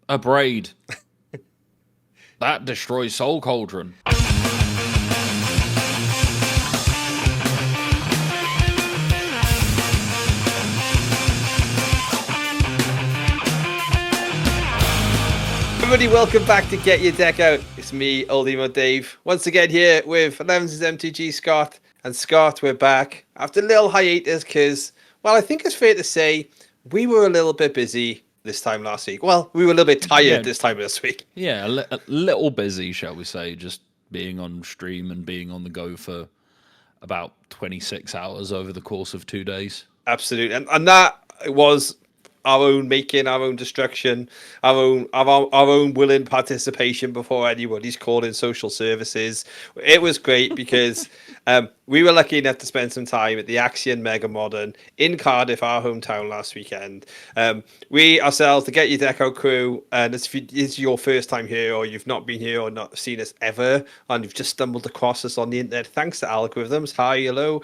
Abrade. That destroys Soul Cauldron. Everybody, welcome back to Get Your Deck Out. It's me, Old Emo Dave, once again here with 11's MTG Scott. And Scott, we're back after a little hiatus because, well, I think it's fair to say we were a little bit busy this time last week. Well, we were a little bit tired this time last week. Yeah, a little busy, shall we say, just being on stream and being on the go for about 26 hours over the course of 2 days. Absolutely. And that was our own making, our own destruction, our own willing participation before anybody's called in social services. It was great because we were lucky enough to spend some time at the Axion Mega Modern in Cardiff, our hometown, last weekend. We ourselves, the Get Your Deck Out crew, and if it's your first time here or you've not been here or not seen us ever and you've just stumbled across us on the internet, thanks to algorithms. Hi, hello.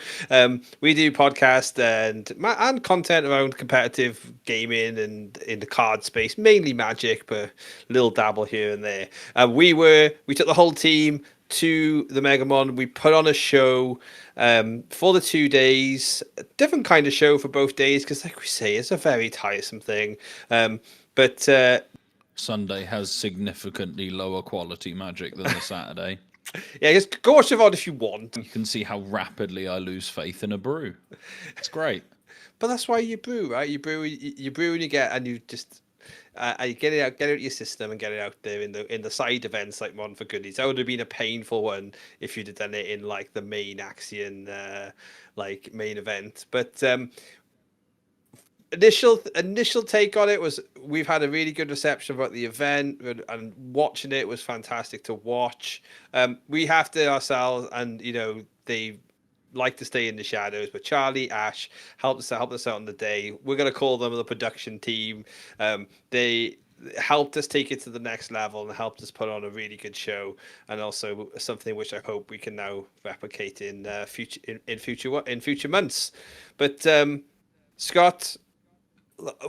We do podcast and content around competitive gaming and in the card space, mainly Magic, but a little dabble here and there. We took the whole team to the Megamon. We put on a show for the 2 days, a different kind of show for both days because, like we say, it's a very tiresome thing. But Sunday has significantly lower quality Magic than the Saturday. Yeah, just go watch the VOD if you want. You can see how rapidly I lose faith in a brew. It's great. But that's why you brew, right? You brew and you get, and you just you get it out your system and get it out there in the side events like Modern for Goodies. That would have been a painful one if you'd have done it in like the main Axion main event. But initial take on it was we've had a really good reception about the event, and watching it was fantastic to watch. We have to ourselves, and they like to stay in the shadows, but Charlie, Ash helped us out on the day. We're going to call them the production team. They helped us take it to the next level and helped us put on a really good show, and also something which I hope we can now replicate in future months. But Scott,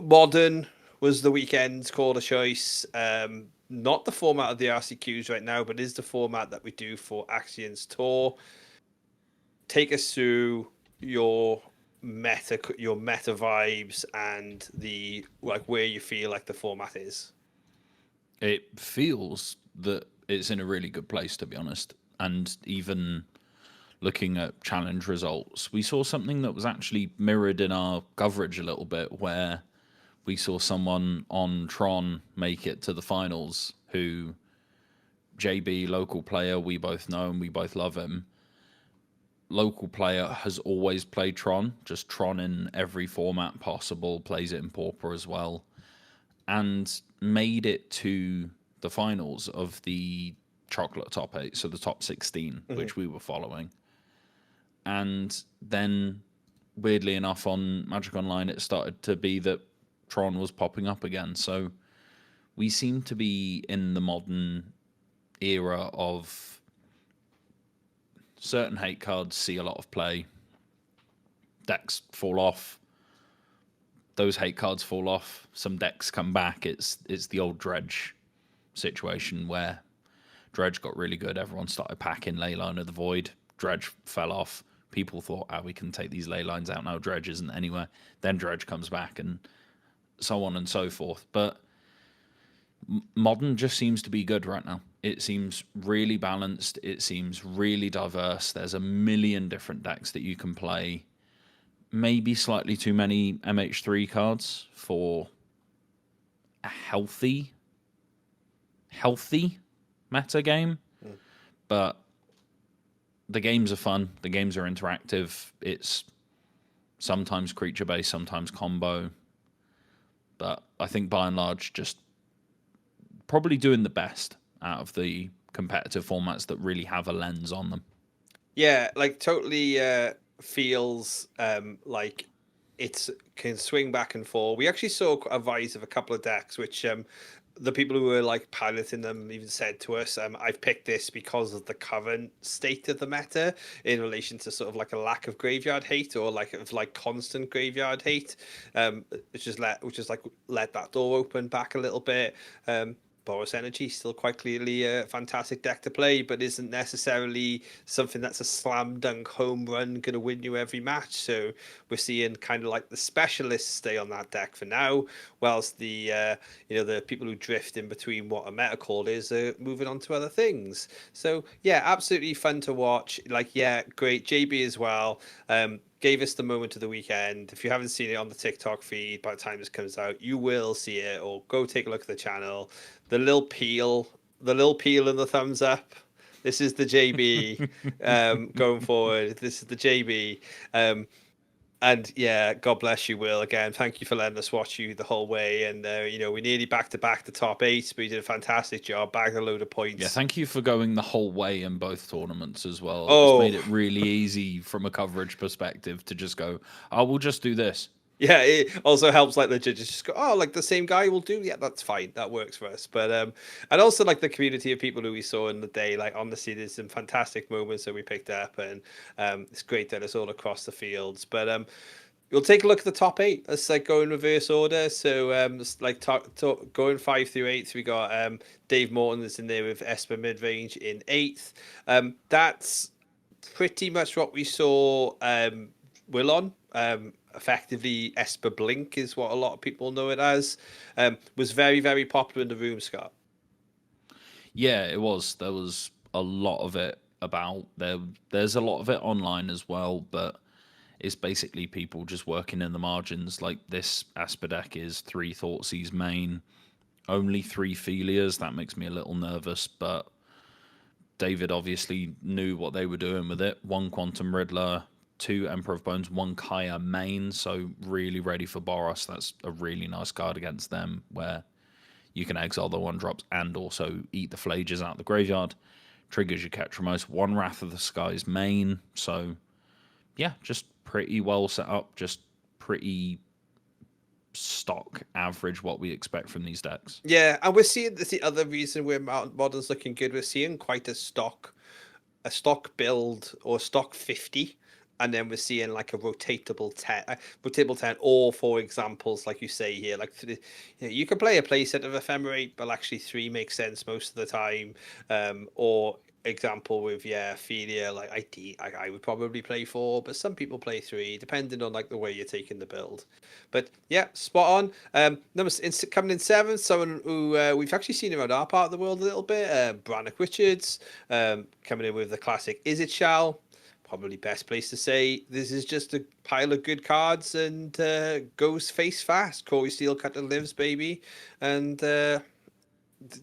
Modern was the weekend's call of choice. Not the format of the RCQs right now, but is the format that we do for Axion's tour. Take us through your meta vibes and the where you feel like the format is. It feels that it's in a really good place, to be honest. And even looking at challenge results, we saw something that was actually mirrored in our coverage a little bit, where we saw someone on Tron make it to the finals who, JB, local player, we both know and we both love him. Local player has always played Tron, just Tron in every format possible, plays it in Pauper as well, and made it to the finals of the Chocolate Top 8, so the top 16, which we were following. And then, weirdly enough, on Magic Online, it started to be that Tron was popping up again. So we seem to be in the modern era of certain hate cards see a lot of play. Decks fall off. Those hate cards fall off. Some decks come back. It's the old Dredge situation where Dredge got really good. Everyone started packing Leyline of the Void. Dredge fell off. People thought, we can take these ley lines out now. Dredge isn't anywhere. Then Dredge comes back, and so on and so forth. But Modern just seems to be good right now. It seems really balanced. It seems really diverse. There's a million different decks that you can play. Maybe slightly too many MH3 cards for a healthy meta game. But the games are fun. The games are interactive. It's sometimes creature-based, sometimes combo. But I think by and large, just probably doing the best out of the competitive formats that really have a lens on them. Yeah, totally feels like it can swing back and forth. We actually saw a rise of a couple of decks, which the people who were like piloting them even said to us, I've picked this because of the current state of the meta in relation to sort of like a lack of graveyard hate or like of like constant graveyard hate, which is like let that door open back a little bit. Boros Energy still quite clearly a fantastic deck to play, but isn't necessarily something that's a slam dunk home run going to win you every match. So we're seeing kind of like the specialists stay on that deck for now, whilst the the people who drift in between what a meta call is are moving on to other things. So yeah, absolutely fun to watch. Like yeah, great JB as well. Gave us the moment of the weekend. If you haven't seen it on the TikTok feed by the time this comes out, you will see it, or go take a look at the channel. The little peel and the thumbs up. This is the JB going forward. This is the JB. And yeah, God bless you, Will. Again, thank you for letting us watch you the whole way. And we nearly back to back the top eight, but you did a fantastic job, bagged a load of Yeah, points. thank you for going the whole way in both tournaments as well. It's made Oh, it really easy from a coverage perspective to just go, oh, we'll just do this. yeah, it also helps like the judges just go, oh, like the same guy will do. Yeah, that's fine. That works for us. But and also like the community of people who we saw in the day, like honestly, there's some fantastic moments that we picked up, and it's great that it's all across the fields. But we'll take a look at the top eight. Let's like go in reverse order. So like going 5 through 8, we got Dave Morton that's in there with Esper mid range in 8th. That's pretty much what we saw Will on. Effectively, Esper Blink is what a lot of people know it as. Was very, very popular in the room, Scott. Yeah, it was. There was a lot of it about there. There's a lot of it online as well, but it's basically people just working in the margins. Like this Asper deck is 3 Thoughtseize main, only 3 Phelias. That makes me a little nervous, but David obviously knew what they were doing with it. 1 Quantum Riddler, 2 Emperor of Bones, 1 Kaya main, so really ready for Boros. That's a really nice card against them where you can exile the 1-drops and also eat the Flages out of the graveyard. Triggers your Ketramos, 1 Wrath of the Skies main, so yeah, just pretty well set up, just pretty stock average what we expect from these decks. Yeah, and we're seeing that's the other reason where Modern's looking good. We're seeing quite a stock build or stock 50, and then we're seeing like a rotatable 10, or for examples like you say here, like you can play a playset of Ephemerate, but actually 3 makes sense most of the time. Or example with Felia, like I would probably play 4, but some people play 3 depending on like the way you're taking the build. But yeah, spot on. Coming in 7th, someone who we've actually seen around our part of the world a little bit, Brannock Richards, coming in with the classic Is It Shall. Probably best place to say this is just a pile of good cards and goes face fast. Corey Steelcutter lives, baby, and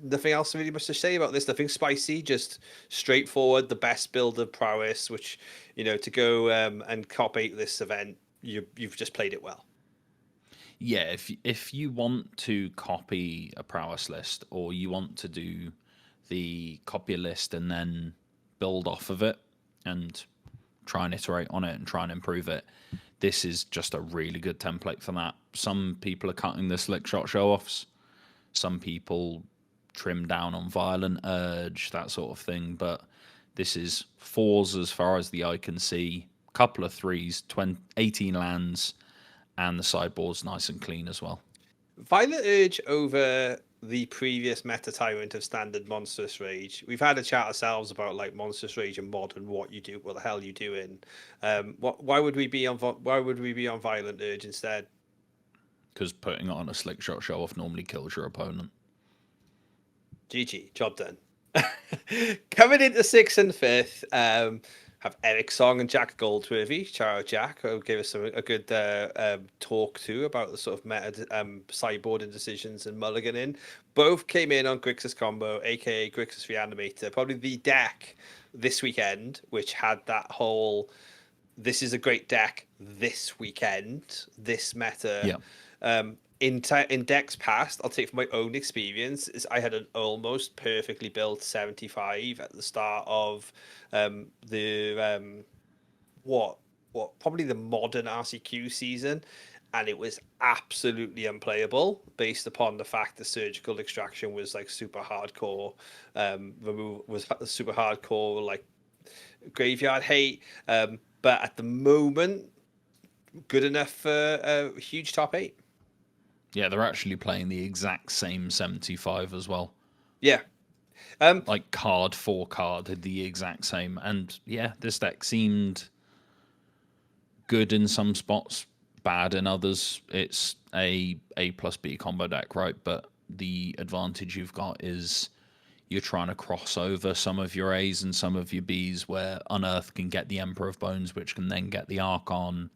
nothing else really much to say about this. Nothing spicy, just straightforward. The best build of prowess, which to go and copy this event, you've just played it well. Yeah, if you want to copy a prowess list or you want to do the copy a list and then build off of it and try and iterate on it and try and improve it, this is just a really good template for that. Some people are cutting the slick shot show offs. Some people trim down on violent urge, that sort of thing. But this is 4s as far as the eye can see, couple of 3s, 18 lands, and the sideboard's nice and clean as well. Violent urge over the previous meta tyrant of standard monstrous rage. We've had a chat ourselves about like monstrous rage and modern, what the hell you doing. Why would we be on violent urge instead? Because putting it on a slick shot show off normally kills your opponent. GG, job done. Coming into 6th and 5th, have Eric Song and Jack Goldsworthy. Shout out Jack, who gave us a good talk too about the sort of meta sideboarding decisions and mulliganing. Both came in on Grixis Combo, aka Grixis Reanimator, probably the deck this weekend, which had that whole this is a great deck this weekend, this meta. Yeah. In decks past, I'll take from my own experience, is I had an almost perfectly built 75 at the start of the probably the modern RCQ season, and it was absolutely unplayable based upon the fact the surgical extraction was like super hardcore, remove was super hardcore like graveyard hate. But at the moment, good enough for a huge top 8. Yeah, they're actually playing the exact same 75 as well. Yeah. Like card for card, the exact same. And yeah, this deck seemed good in some spots, bad in others. It's A plus B combo deck, right? But the advantage you've got is you're trying to cross over some of your A's and some of your B's, where Unearth can get the Emperor of Bones, which can then get the Archon.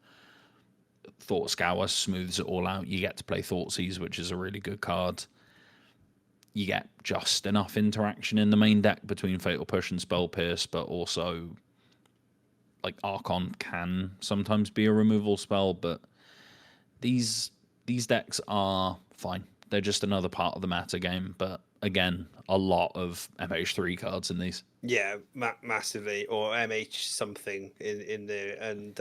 Thought Scour smooths it all out. You get to play Thoughtseize, which is a really good card. You get just enough interaction in the main deck between Fatal Push and Spell Pierce, but also like Archon can sometimes be a removal spell, but these decks are fine. They're just another part of the meta game, but again, a lot of MH3 cards in these. Yeah, massively, or MH something in there, and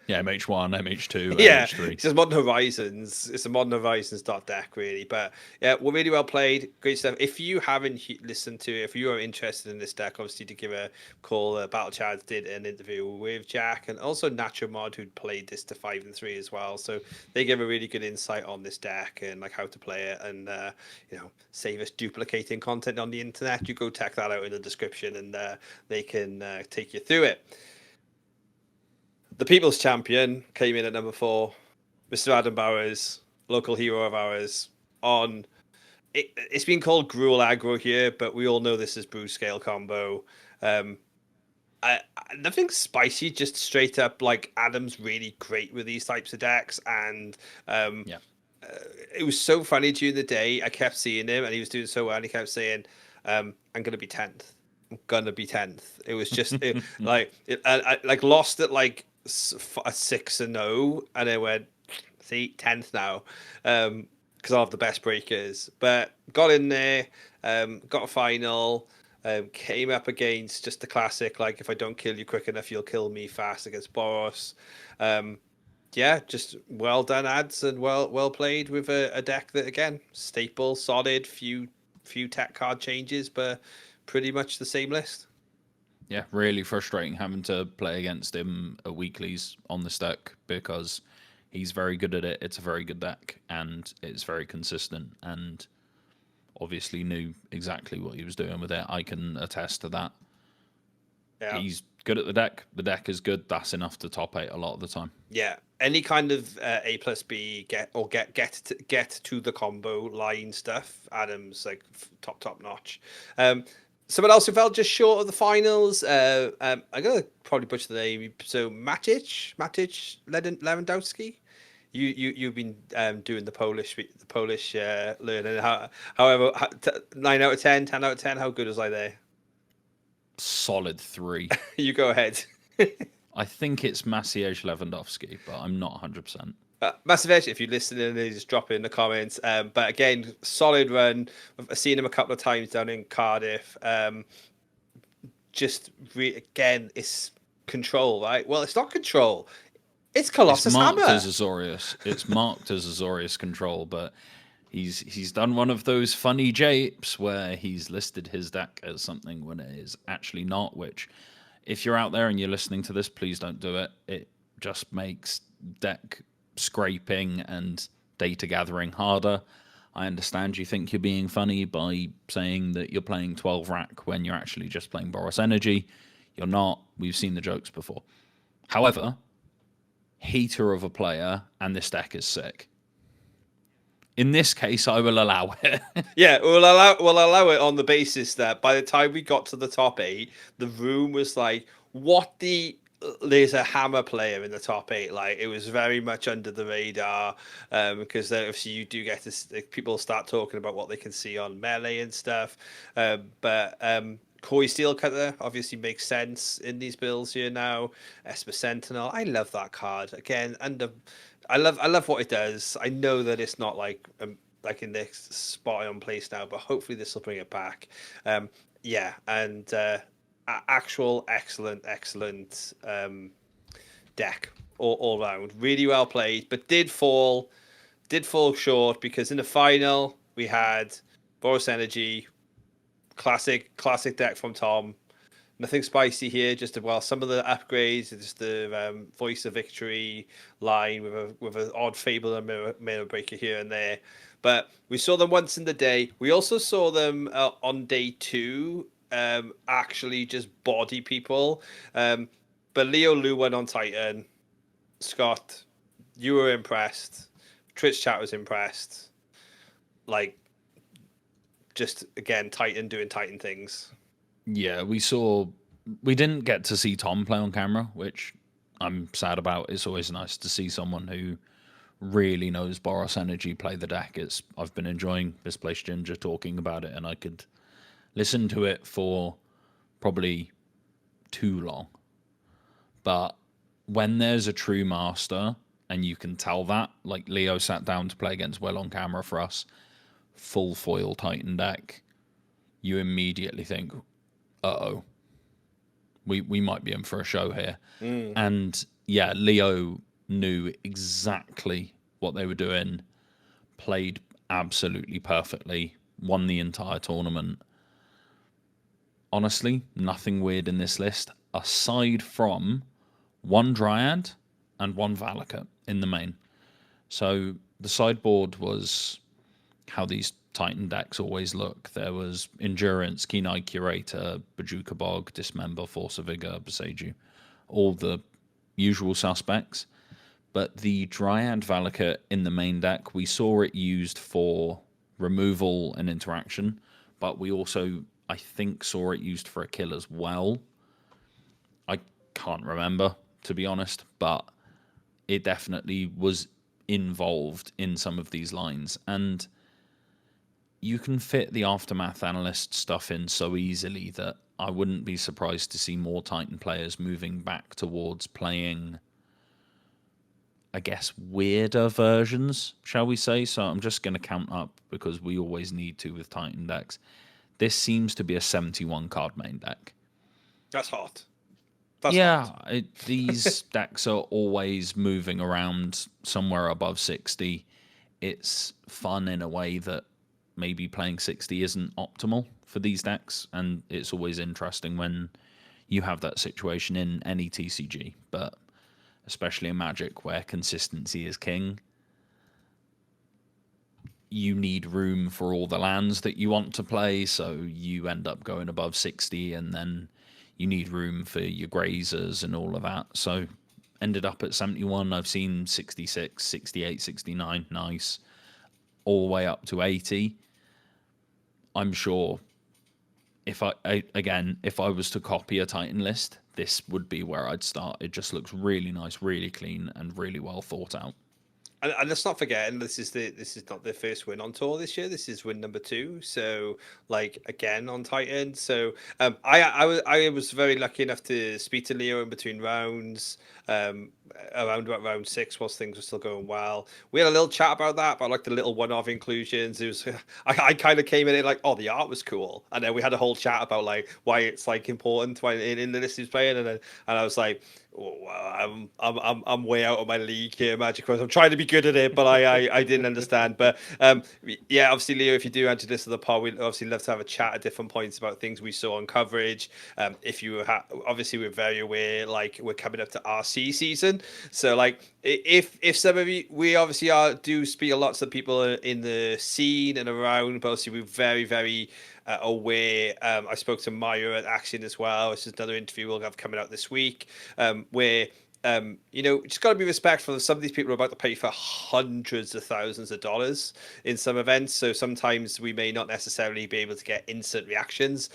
yeah, MH1, MH2, yeah, MH3. it's just Modern Horizons. It's a Modern Horizons deck, really. But yeah, we're really well played. Great stuff. If you haven't listened to it, if you are interested in this deck, obviously to give a call. Battle Chad did an interview with Jack and also Nacho Mod, who played this to 5 and 3 as well. So they give a really good insight on this deck and like how to play it, and save us duplicating content on the internet. You go check that out in the description, and they can take you through it. The People's Champion came in at number 4. Mr. Adam Bowers, local hero of ours. It's been called Gruel Aggro here, but we all know this is Brew Scale combo. Nothing spicy, just straight up like Adam's really great with these types of decks, and it was so funny during the day. I kept seeing him, and he was doing so well, and he kept saying, "I'm going to be 10th. I'm gonna be 10th." It was just I lost at like a 6-0, and I went, see, 10th now, because I have the best breakers. But got in there, got a final, came up against just the classic, like, if I don't kill you quick enough, you'll kill me fast against Boros. Yeah, just well done ads, and well played with a deck that, again, staple, solid, few tech card changes, but pretty much the same list. Yeah, really frustrating having to play against him at weeklies on this deck, because he's very good at it. It's a very good deck, and it's very consistent, and obviously knew exactly what he was doing with it. I can attest to that. Yeah. He's good at the deck. The deck is good. That's enough to top 8 a lot of the time. Yeah, any kind of A plus B get to the combo line stuff, Adam's like top notch. Someone else who fell just short of the finals. I'm gonna probably butcher the name. So Matic Lewandowski. You've been doing the Polish learning. However, 9 out of 10, 10 out of 10. How good was I there? Solid 3. You go ahead. I think it's Maciej Lewandowski, but I'm not 100%. Massive, if you're listening, just drop it in the comments. But again, solid run. I've seen him a couple of times down in Cardiff. Again, it's control, right? Well, it's not control. It's Colossus Hammer. It's marked as Azorius control, but he's done one of those funny japes where he's listed his deck as something when it is actually not, which, if you're out there and you're listening to this, please don't do it. It just makes deck scraping and data gathering harder. I understand you think you're being funny by saying that you're playing 12 rack when you're actually just playing Boros Energy. You're not. We've seen the jokes before. However, heater of a player, and this deck is sick. In this case, I will allow it. Yeah, we'll allow it on the basis that by the time we got to the top 8, the room was like, there's a Hammer player in the top 8. Like, it was very much under the radar, because obviously you do get this, people start talking about what they can see on Melee and stuff. But Koi Steelcutter obviously makes sense in these builds here now. Esper Sentinel, I love that card. Again, I love what it does. I know that it's not like in this spot on place now, but hopefully this will bring it back. Yeah, and actual excellent deck. all round. Really well played, but did fall short because in the final we had Boros Energy, classic deck from Tom. Nothing spicy here. Just some of the upgrades, just the Voice of Victory line with an odd Fable and Mirror Breaker here and there. But we saw them once in the day. We also saw them on day 2, actually just body people. But Leo Lu won on Titan. Scott, you were impressed. Twitch chat was impressed. Like, just again, Titan doing Titan things. Yeah, we didn't get to see Tom play on camera, which I'm sad about. It's always nice to see someone who really knows Boros Energy play the deck. I've been enjoying Misplaced Ginger talking about it, and I could listen to it for probably too long. But when there's a true master, and you can tell that, like Leo sat down to play against Will on camera for us, full foil Titan deck, you immediately think, uh-oh, we might be in for a show here. And yeah, Leo knew exactly what they were doing, played absolutely perfectly, won the entire tournament. Honestly, nothing weird in this list, aside from one Dryad and one Valakut in the main. So the sideboard was how these Titan decks always look. There was Endurance, Keen-Eye Curator, Bajuka Bog, Dismember, Force of Vigor, Boseiju, all the usual suspects. But the Dryad Valakut in the main deck, we saw it used for removal and interaction, but we also, I think, saw it used for a kill as well. I can't remember, to be honest, but it definitely was involved in some of these lines. And you can fit the Aftermath Analyst stuff in so easily that I wouldn't be surprised to see more Titan players moving back towards playing, I guess, weirder versions, shall we say. So I'm just going to count up, because we always need to with Titan decks. This seems to be a 71 card main deck. That's hot. These decks are always moving around somewhere above 60. It's fun in a way that maybe playing 60 isn't optimal for these decks, and it's always interesting when you have that situation in any TCG, but especially in Magic, where consistency is king. You need room for all the lands that you want to play, so you end up going above 60, and then you need room for your grazers and all of that. So ended up at 71. I've seen 66, 68, 69, nice, all the way up to 80. I'm sure if if I was to copy a Titan list, this would be where I'd start. It just looks really nice, really clean, and really well thought out. And let's not forget, and this is not their first win on tour this year. This is win number 2. So, like, again on Titan. So I was very lucky enough to speak to Leo in between rounds, around about round 6 whilst things were still going well. We had a little chat about that, about like the little one-off inclusions. It was I kind of came in like, oh, the art was cool, and then we had a whole chat about like why it's like important in the list he's playing, and I was like, oh, I'm way out of my league here, Magic Rose. I'm trying to be good at it, but I didn't understand. But yeah, obviously, Leo, if you do add to this to the pod, we'd obviously love to have a chat at different points about things we saw on coverage. If you obviously, we're very aware, like we're coming up to RC season, so like if some of you, we obviously do speak a lot to the people in the scene and around, but obviously we're very, very aware. I spoke to Maya at Axion as well. This is another interview we'll have coming out this week, where just got to be respectful. Some of these people are about to pay for hundreds of thousands of dollars in some events, so sometimes we may not necessarily be able to get instant reactions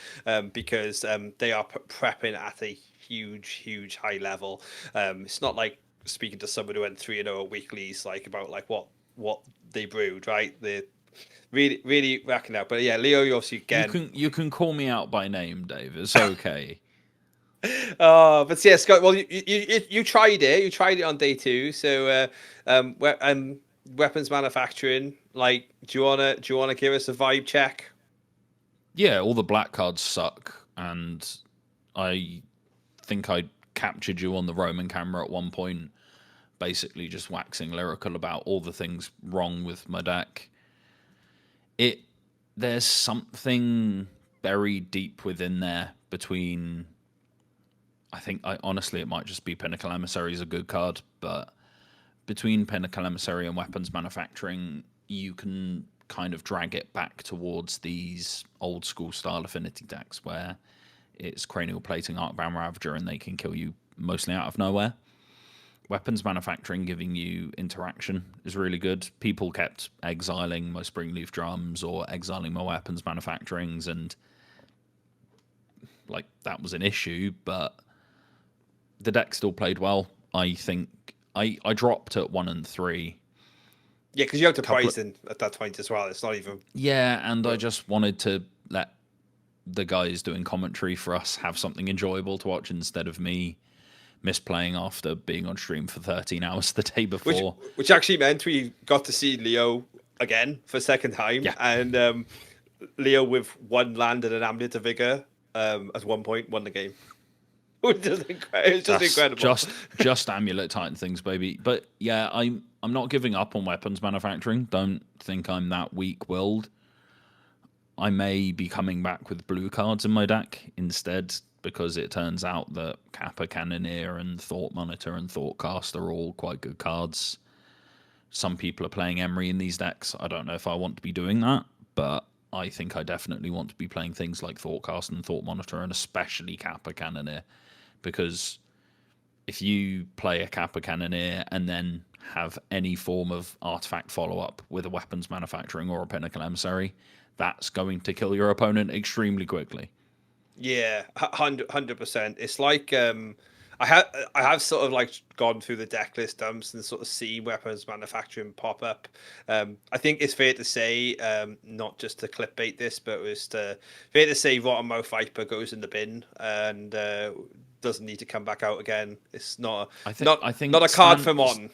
because they are prepping at a huge high level. It's not like speaking to someone who went 3-0 at weeklies, like about like what they brewed, right? They're really racking out. But yeah, Leo, you obviously again. You can call me out by name, Dave. It's okay. But yeah, Scott. Well, you tried it. You tried it on day 2. So, weapons manufacturing. Like, do you wanna give us a vibe check? Yeah, all the black cards suck, and I think I captured you on the Roman camera at one point, basically just waxing lyrical about all the things wrong with my deck. There's something buried deep within there between. Honestly, it might just be Pinnacle Emissary is a good card, but between Pinnacle Emissary and Weapons Manufacturing, you can kind of drag it back towards these old school style affinity decks where it's Cranial Plating, Arcbound Ravager, and they can kill you mostly out of nowhere. Weapons Manufacturing giving you interaction is really good. People kept exiling my Springleaf Drums or exiling my Weapons Manufacturings, and like that was an issue, but the deck still played well. I think I dropped at 1 and 3. Yeah, because you have to price in at that point as well. It's not even. Yeah, and I just wanted to let the guys doing commentary for us have something enjoyable to watch instead of me misplaying after being on stream for 13 hours the day before. Which actually meant we got to see Leo again for a second time. Yeah. And Leo with 1 land and an Amulet of Vigor at one point won the game. It's just incredible. Just Amulet Titan things, baby. But yeah, I'm not giving up on Weapons Manufacturing. Don't think I'm that weak-willed. I may be coming back with blue cards in my deck instead, because it turns out that Kappa Cannoneer and Thought Monitor and Thoughtcast are all quite good cards. Some people are playing Emery in these decks. I don't know if I want to be doing that, but I think I definitely want to be playing things like Thoughtcast and Thought Monitor, and especially Kappa Cannoneer. Because if you play a Kappa Cannoneer and then have any form of artifact follow-up with a Weapons Manufacturing or a Pinnacle Emissary, that's going to kill your opponent extremely quickly. Yeah, 100%. It's like I have sort of like gone through the deck list dumps and sort of seen Weapons Manufacturing pop up. I think it's fair to say, not just to clickbait this, but fair to say Rottenmouth Viper goes in the bin and doesn't need to come back out again. It's not a card for Modern.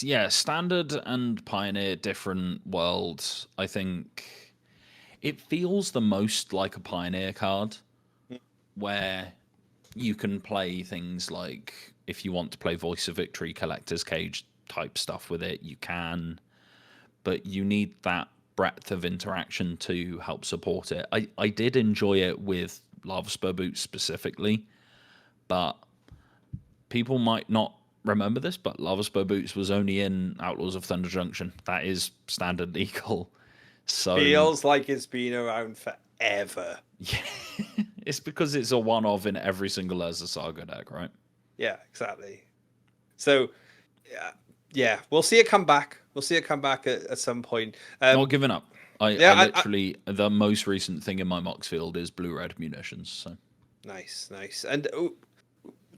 Yeah, Standard and Pioneer, different worlds. I think it feels the most like a Pioneer card, where you can play things like, if you want to play Voice of Victory, Collector's Cage type stuff with it, you can, but you need that breadth of interaction to help support it. I did enjoy it with Lava Spur Boots specifically, but people might not remember this, but Lava Spur Boots was only in Outlaws of Thunder Junction. That is standard legal. So feels like it's been around forever. Yeah. It's because it's a one-of in every single Urza Saga deck, right? Yeah, exactly. So, yeah, we'll see it come back. We'll see it come back at some point. Not giving up. I literally, the most recent thing in my Mox field is blue-red munitions. So nice. And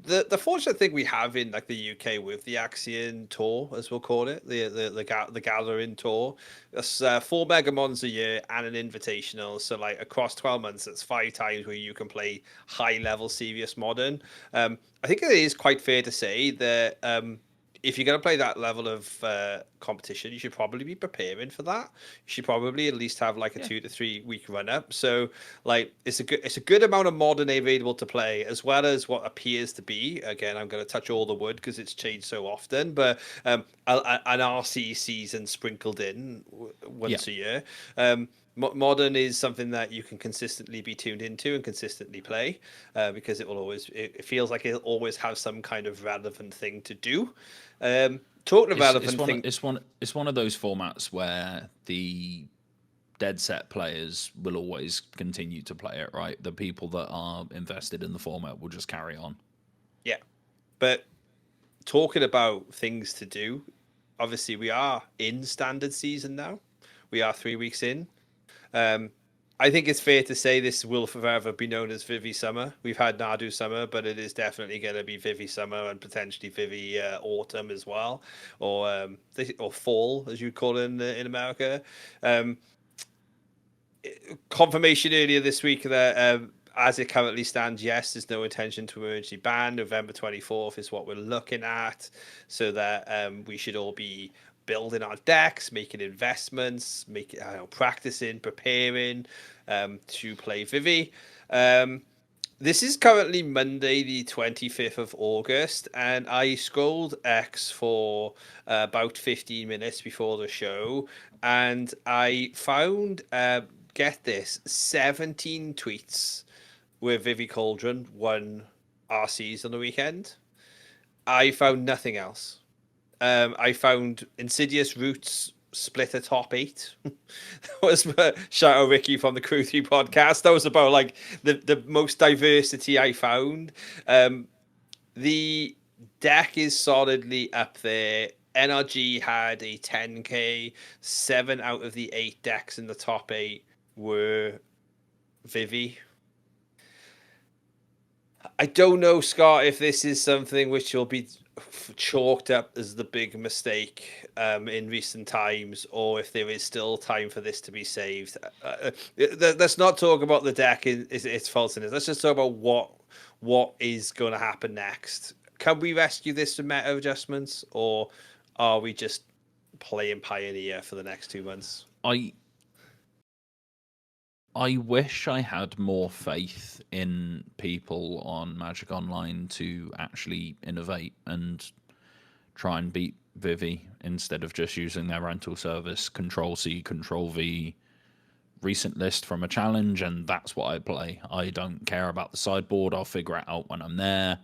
the fortunate thing we have in like the UK with the Axion tour, as we'll call it, the Gathering tour, that's 4 Megamons a year and an invitational. So like across 12 months, that's 5 times where you can play high level serious Modern. I think it is quite fair to say that if you're going to play that level of competition, you should probably be preparing for that. You should probably at least have like a 2 to 3 week run up. So like it's a good amount of Modern available to play, as well as what appears to be, again, I'm going to touch all the wood because it's changed so often, but an RC season sprinkled in once a year. Modern is something that you can consistently be tuned into and consistently play, because it feels like it'll always have some kind of relevant thing to do. Talking about it's one of those formats where the dead set players will always continue to play it, right? The people that are invested in the format will just carry on. Yeah, but talking about things to do, obviously we are in standard season now. We are 3 weeks in. I think it's fair to say this will forever be known as Vivi Summer. We've had Nadu Summer, but it is definitely going to be Vivi Summer and potentially Vivi Autumn as well, or Fall, as you'd call it in America. Confirmation earlier this week that as it currently stands, yes, there's no intention to emergency ban. November 24th is what we're looking at, so that we should all be building our decks, making investments, practicing, preparing to play Vivi. This is currently Monday, the 25th of August, and I scrolled X for about 15 minutes before the show, and I found, get this, 17 tweets where Vivi Cauldron won RCs on the weekend. I found nothing else. I found Insidious Roots split a top eight. That was shout out Ricky from the Crew 3 podcast. That was about like the most diversity I found. The deck is solidly up there. NRG had a 10k. 7 out of the 8 decks in the top 8 were Vivi. I don't know, Scott, if this is something which will be chalked up as the big mistake in recent times, or if there is still time for this to be saved. Let's not talk about the deck in its faultiness. Let's just talk about what is going to happen next. Can we rescue this with meta adjustments, or are we just playing Pioneer for the next 2 months? I wish I had more faith in people on Magic Online to actually innovate and try and beat Vivi instead of just using their rental service, Control C, Control V, recent list from a challenge, and that's what I play. I don't care about the sideboard. I'll figure it out when I'm there.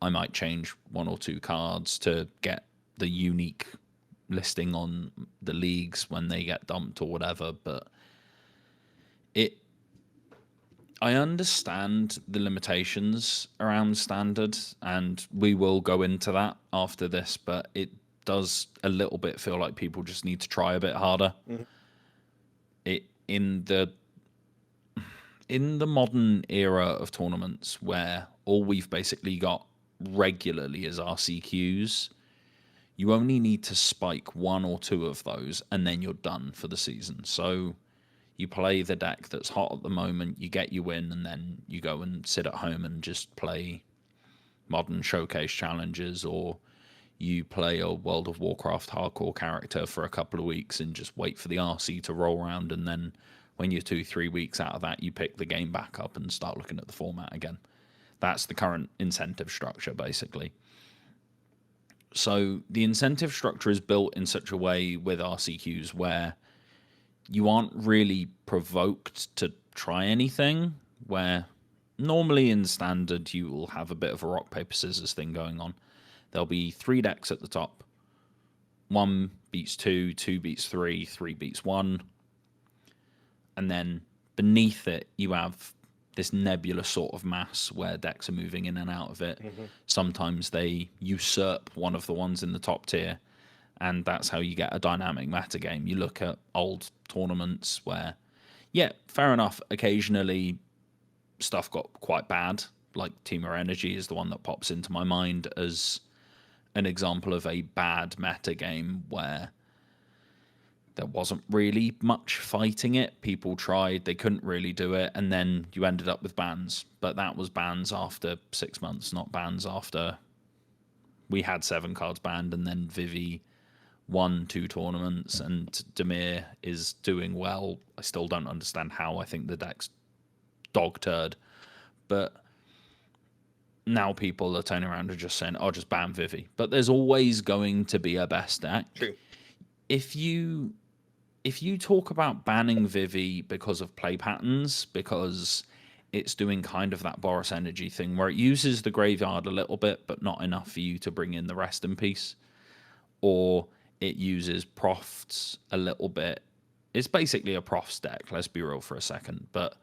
I might change 1 or 2 cards to get the unique listing on the leagues when they get dumped or whatever, but I understand the limitations around standard, and we will go into that after this, but it does a little bit feel like people just need to try a bit harder. Mm-hmm. In the modern era of tournaments where all we've basically got regularly is RCQs, you only need to spike 1 or 2 of those and then you're done for the season. So you play the deck that's hot at the moment, you get your win, and then you go and sit at home and just play modern showcase challenges, or you play a World of Warcraft hardcore character for a couple of weeks and just wait for the RC to roll around, and then when you're 2-3 weeks out of that, you pick the game back up and start looking at the format again. That's the current incentive structure, basically. So the incentive structure is built in such a way with RCQs where you aren't really provoked to try anything, where normally in standard you will have a bit of a rock, paper, scissors thing going on. There'll be 3 decks at the top. 1 beats 2, 2 beats 3, 3 beats 1. And then beneath it you have this nebulous sort of mass where decks are moving in and out of it. Mm-hmm. Sometimes they usurp one of the ones in the top tier, and that's how you get a dynamic meta game. You look at old tournaments where, yeah, fair enough, occasionally stuff got quite bad. Like Teamer Energy is the one that pops into my mind as an example of a bad meta game where there wasn't really much fighting it. People tried, they couldn't really do it, and then you ended up with bans. But that was bans after 6 months, not bans after we had 7 cards banned, and then Vivi won 2 tournaments, and Demir is doing well. I still don't understand how. I think the deck's dog turd. But now people are turning around and just saying, oh, just ban Vivi. But there's always going to be a best deck. True. If you talk about banning Vivi because of play patterns, because it's doing kind of that Boris Energy thing where it uses the graveyard a little bit, but not enough for you to bring in the rest in peace, or it uses profts a little bit. It's basically a profs deck, let's be real for a second, but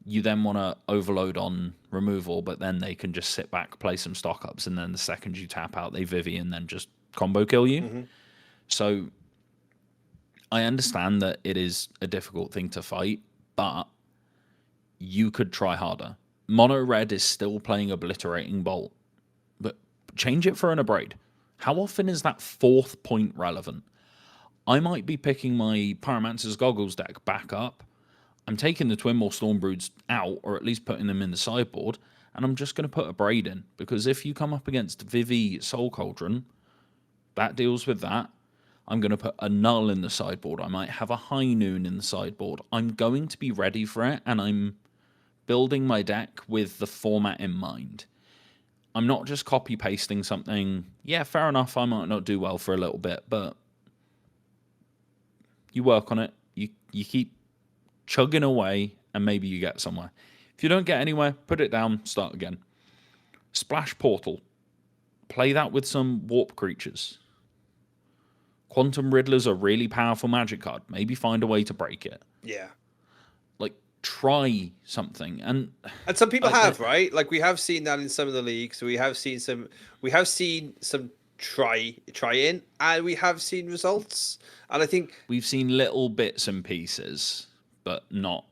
you then want to overload on removal, but then they can just sit back, play some stock ups, and then the second you tap out, they Vivi and then just combo kill you. Mm-hmm. So I understand that it is a difficult thing to fight, but you could try harder. Mono Red is still playing Obliterating Bolt, but change it for an Abrade. How often is that 4th point relevant? I might be picking my Pyromancer's Goggles deck back up. I'm taking the Twinball Stormbroods out, or at least putting them in the sideboard, and I'm just going to put Abrade in, because if you come up against Vivi Soul Cauldron, that deals with that. I'm going to put a Null in the sideboard. I might have a High Noon in the sideboard. I'm going to be ready for it, and I'm building my deck with the format in mind. I'm not just copy pasting something. Yeah, fair enough. I might not do well for a little bit, but you work on it. You keep chugging away, and maybe you get somewhere. If you don't get anywhere, put it down, start again. Splash Portal. Play that with some warp creatures. Quantum Riddler's a really powerful magic card. Maybe find a way to break it. Yeah. Like, try something. And some people have, right? Like, we have seen that in some of the leagues. We have seen some try in, and we have seen results. And I think we've seen little bits and pieces, but not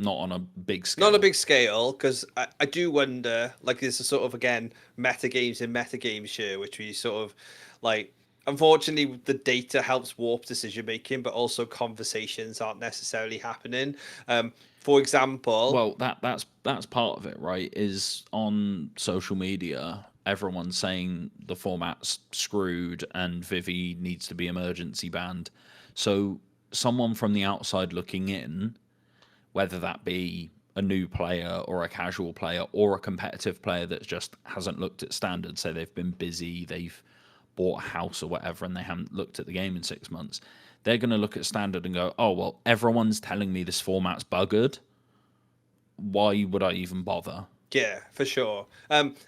on a big scale. Not on a big scale, because I do wonder, like, there's a sort of, again, metagames here, which we sort of, like, unfortunately, the data helps warp decision making, but also conversations aren't necessarily happening. For example, well, that's part of it, right? Is on social media, everyone's saying the format's screwed and Vivi needs to be emergency banned. So someone from the outside looking in, whether that be a new player or a casual player or a competitive player that just hasn't looked at standard, say they've been busy, they've bought a house or whatever, and they haven't looked at the game in 6 months, they're going to look at standard and go, oh, well, everyone's telling me this format's buggered. Why would I even bother? Yeah, for sure. And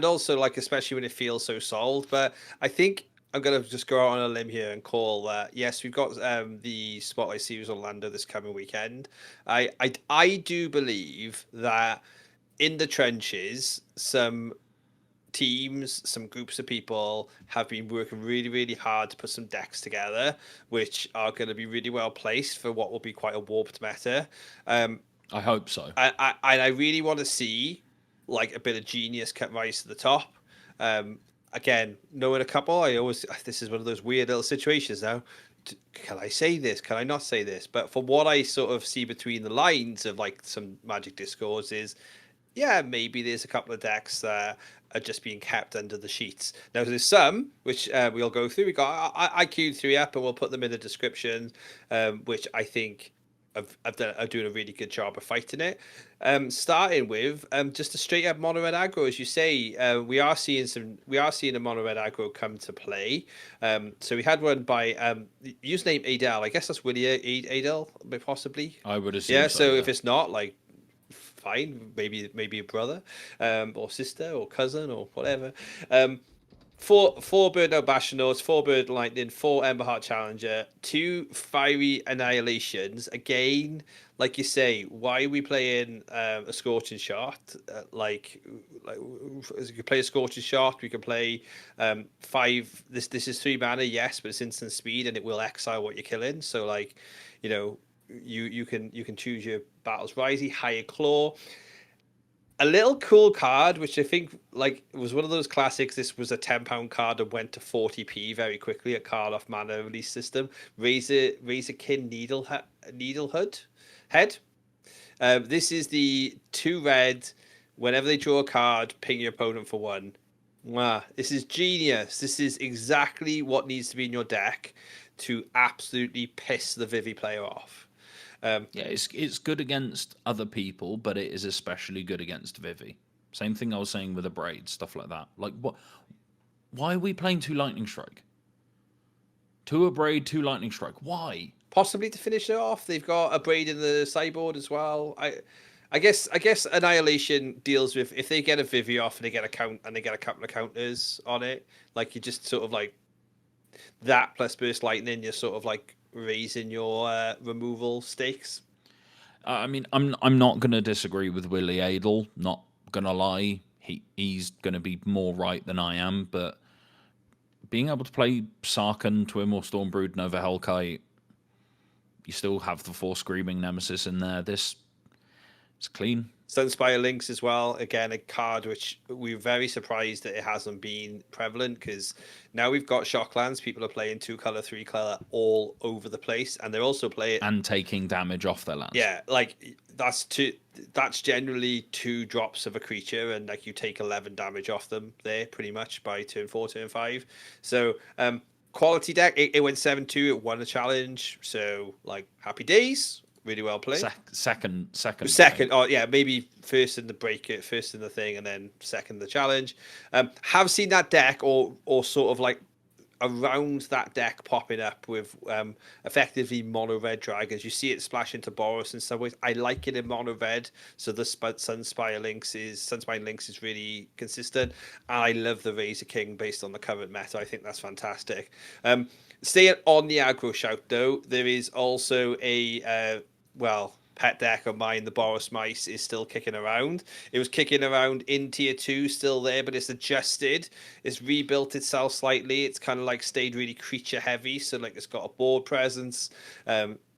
also, like, especially when it feels so solved. But I think I'm going to just go out on a limb here and call that, yes, we've got the Spotlight Series Orlando this coming weekend. I do believe that in the trenches, some teams, some groups of people have been working really, really hard to put some decks together, which are going to be really well placed for what will be quite a warped meta. I hope so. I really want to see, like, a bit of genius cut rise to the top. Again, knowing a couple, this is one of those weird little situations now. Can I say this? Can I not say this? But for what I sort of see between the lines of, like, some Magic Discords is, yeah, maybe there's a couple of decks that are just being kept under the sheets. Now, there's some, which we'll go through. We got, I queued 3 up, and we'll put them in the description, which I think are doing a really good job of fighting it. Starting with just a straight up mono red aggro, as you say, we are seeing a mono red aggro come to play. So we had one by username Adel. I guess that's Willie Adel, possibly. I would assume. Yeah. So if it's not, like, fine, maybe a brother, or sister, or cousin, or whatever. Four bird no Bastionauts, 4 bird lightning, 4 Emberheart Challenger, 2 fiery annihilations. Again, like you say, why are we playing a scorching shot? Like we can play a scorching shot. We can play 5. This is 3 mana, yes, but it's instant speed and it will exile what you're killing. So, like, you know, you can choose your battles rising, higher claw. A little cool card, which I think, like, was one of those classics. This was a £10 card and went to 40p very quickly at card off mana release system. Razorkin Needlehood Head. This is the 2 red. Whenever they draw a card, ping your opponent for 1. Wow, this is genius. This is exactly what needs to be in your deck to absolutely piss the Vivi player off. Yeah, it's good against other people, but it is especially good against Vivi. Same thing I was saying with Abrade, stuff like that. Like, what? Why are we playing 2 Lightning Strike? 2 Abrade, 2 Lightning Strike. Why? Possibly to finish it off. They've got Abrade in the sideboard as well. I guess Annihilation deals with if they get a Vivi off and they get a couple of counters on it. Like, you just sort of, like, that plus Burst Lightning, you're sort of, like, raising your removal stakes. I mean, I'm not going to disagree with Willie Adel. Not going to lie, he's going to be more right than I am. But being able to play Sarkhan, Twim, or Stormbrood, Nova Hellkite, you still have the 4 Screaming Nemesis in there. It's clean. Sunspire Links as well. Again, a card which we're very surprised that it hasn't been prevalent, because now we've got Shocklands. People are playing 2 color, 3 color all over the place, and they're also playing and taking damage off their lands. Yeah, like, that's generally 2 drops of a creature, and, like, you take 11 damage off them there pretty much by turn 4, turn 5. So quality deck. It went 7-2. It won a challenge. So, like, happy days. really well played. Second. I Second, think. oh yeah, maybe first in the break, first in the thing, and then second the challenge. Have seen that deck, or sort of like around that deck popping up with effectively mono red dragons. You see it splash into Boros in some ways. I like it in mono red, so the Sunspire Lynx is really consistent. And I love the Razor King based on the current meta. I think that's fantastic. Staying on the aggro shout though, there is also a pet deck of mine, the Boros Mice, is still kicking around. It was kicking around in tier 2, still there, but it's adjusted. It's rebuilt itself slightly. It's kind of like stayed really creature heavy, so like it's got a board presence,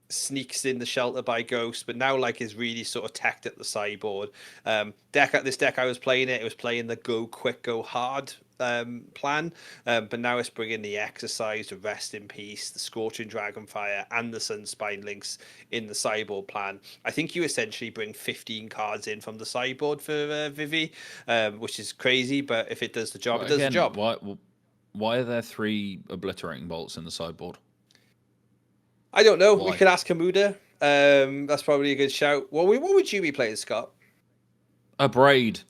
sneaks in the shelter by ghost, but now like is really sort of teched at the sideboard. This deck I was playing it was playing the go quick, go hard plan, but now it's bringing the exercise, the rest in peace, the scorching dragonfire, and the sunspine links in the sideboard plan. I think you essentially bring 15 cards in from the sideboard for Vivi, which is crazy, but if it does the job, it does the job. Why are there 3 obliterating bolts in the sideboard? I don't know. Why? We could ask Hamuda. That's probably a good shout. What would you be playing, Scott? Abrade.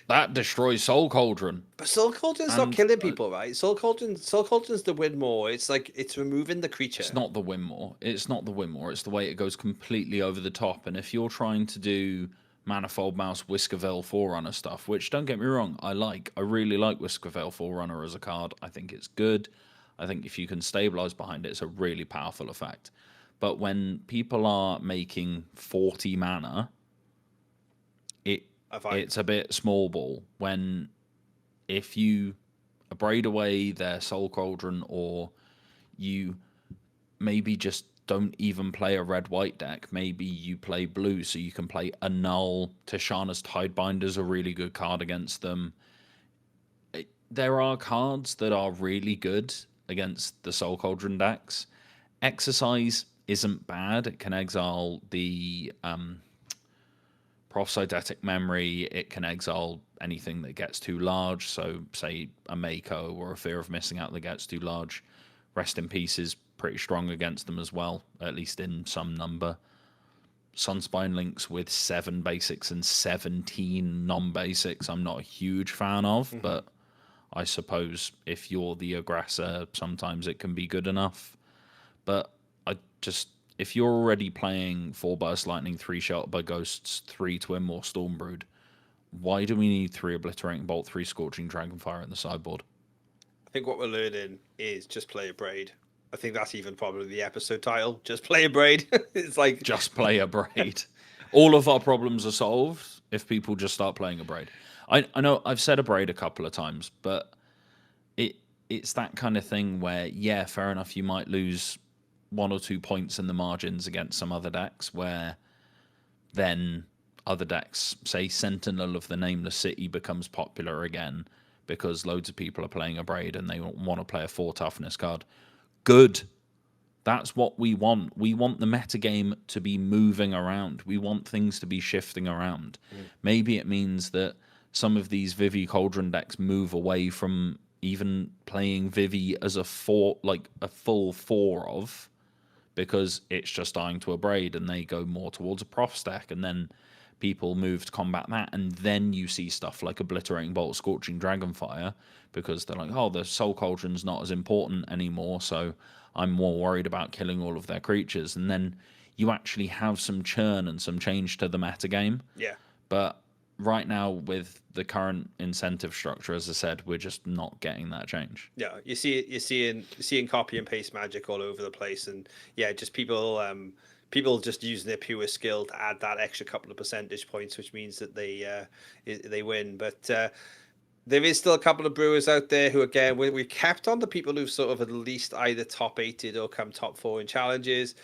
That destroys Soul Cauldron. But Soul Cauldron's not killing people, right? Soul Cauldron's the win more. It's like it's removing the creature. It's not the win more. It's the way it goes completely over the top. And if you're trying to do Manifold Mouse Whiskervale Forerunner stuff, which don't get me wrong, I really like Whiskervale Forerunner as a card. I think it's good. I think if you can stabilize behind it, it's a really powerful effect. But when people are making 40 mana, it's a bit small ball. When if you abrade away their Soul Cauldron, or you maybe just don't even play a red-white deck, maybe you play blue so you can play Annul. Tishana's Tidebinder's a really good card against them. There are cards that are really good against the Soul Cauldron decks. Exercise isn't bad. It can exile the Prophydetic Memory. It can exile anything that gets too large. So, say a Mako or a Fear of Missing Out that gets too large. Rest in Peace is pretty strong against them as well, at least in some number. Sunspine Links with 7 basics and 17 non-basics, I'm not a huge fan of, but I suppose if you're the aggressor, sometimes it can be good enough. But if you're already playing 4 Burst Lightning, 3 Shelter by Ghosts, 3 Twinmore Stormbrood, why do we need 3 Obliterating Bolt, 3 Scorching Dragonfire in the sideboard? I think what we're learning is just play Abrade. I think that's even probably the episode title. Just play Abrade. It's like just play Abrade. All of our problems are solved if people just start playing Abrade. I know I've said Abrade a couple of times, but it's that kind of thing where, yeah, fair enough, you might lose 1 or 2 points in the margins against some other decks, where then other decks, say Sentinel of the Nameless City, becomes popular again because loads of people are playing Abrade and they want to play a 4 toughness card. Good. That's what we want. We want the metagame to be moving around. We want things to be shifting around. Maybe it means that some of these Vivi Cauldron decks move away from even playing Vivi as a full 4 of, because it's just dying to Abrade, and they go more towards a Prof stack, and then people move to combat that, and then you see stuff like Obliterating Bolt, Scorching Dragonfire, because they're like, oh, the Soul Cauldron's not as important anymore, so I'm more worried about killing all of their creatures. And then you actually have some churn and some change to the metagame. Yeah. But right now, with the current incentive structure, as I said, we're just not getting that change. Yeah, you're seeing copy and paste magic all over the place, and yeah, just people just using their pure skill to add that extra couple of percentage points, which means that they win. But there is still a couple of brewers out there who, again, we kept on the people who've sort of at least either top 8'd or come top 4 in challenges.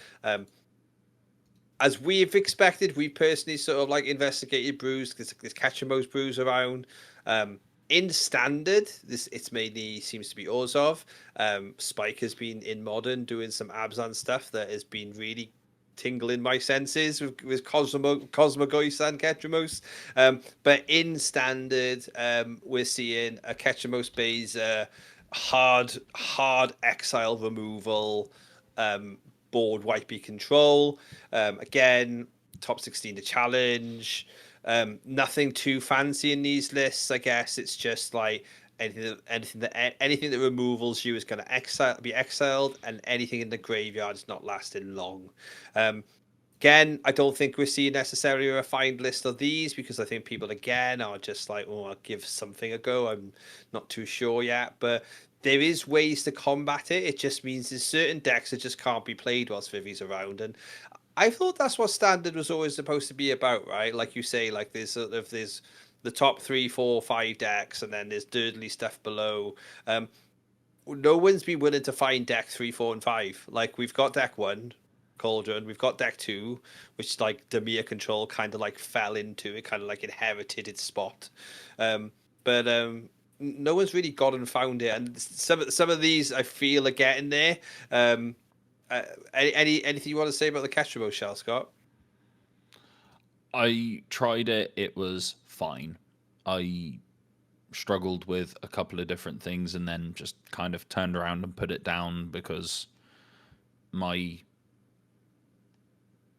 As we've expected, we personally sort of like investigated brews. There's Catch-A-Most brews around. In standard, it's mainly seems to be Orzhov. Spike has been in modern doing some Abzan stuff that has been really tingling my senses with Cosmogoyce and Catch-A-Most. But in standard, we're seeing a Catch-A-Most base hard exile removal, board wipey control. Again, top 16 to challenge. Nothing too fancy in these lists, I guess. It's just like anything that removals you is going to be exiled, and anything in the graveyard is not lasting long. Again, I don't think we're seeing necessarily a refined list of these, because I think people again are just like, oh, I'll give something a go. I'm not too sure yet, but there is ways to combat it. It just means there's certain decks that just can't be played whilst Vivi's around, and I thought that's what Standard was always supposed to be about, right? Like you say, like there's the top 3, 4, 5 decks, and then there's dirtly stuff below. No one's been willing to find deck 3, 4, and 5. Like we've got deck 1, Cauldron. We've got deck 2, which like Demir Control kind of like fell into. It kind of like inherited its spot. But no one's really gone and found it. And some of these I feel are getting there. Anything you want to say about the Kestrel shell, Scott? I tried it. It was fine. I struggled with a couple of different things and then just kind of turned around and put it down because my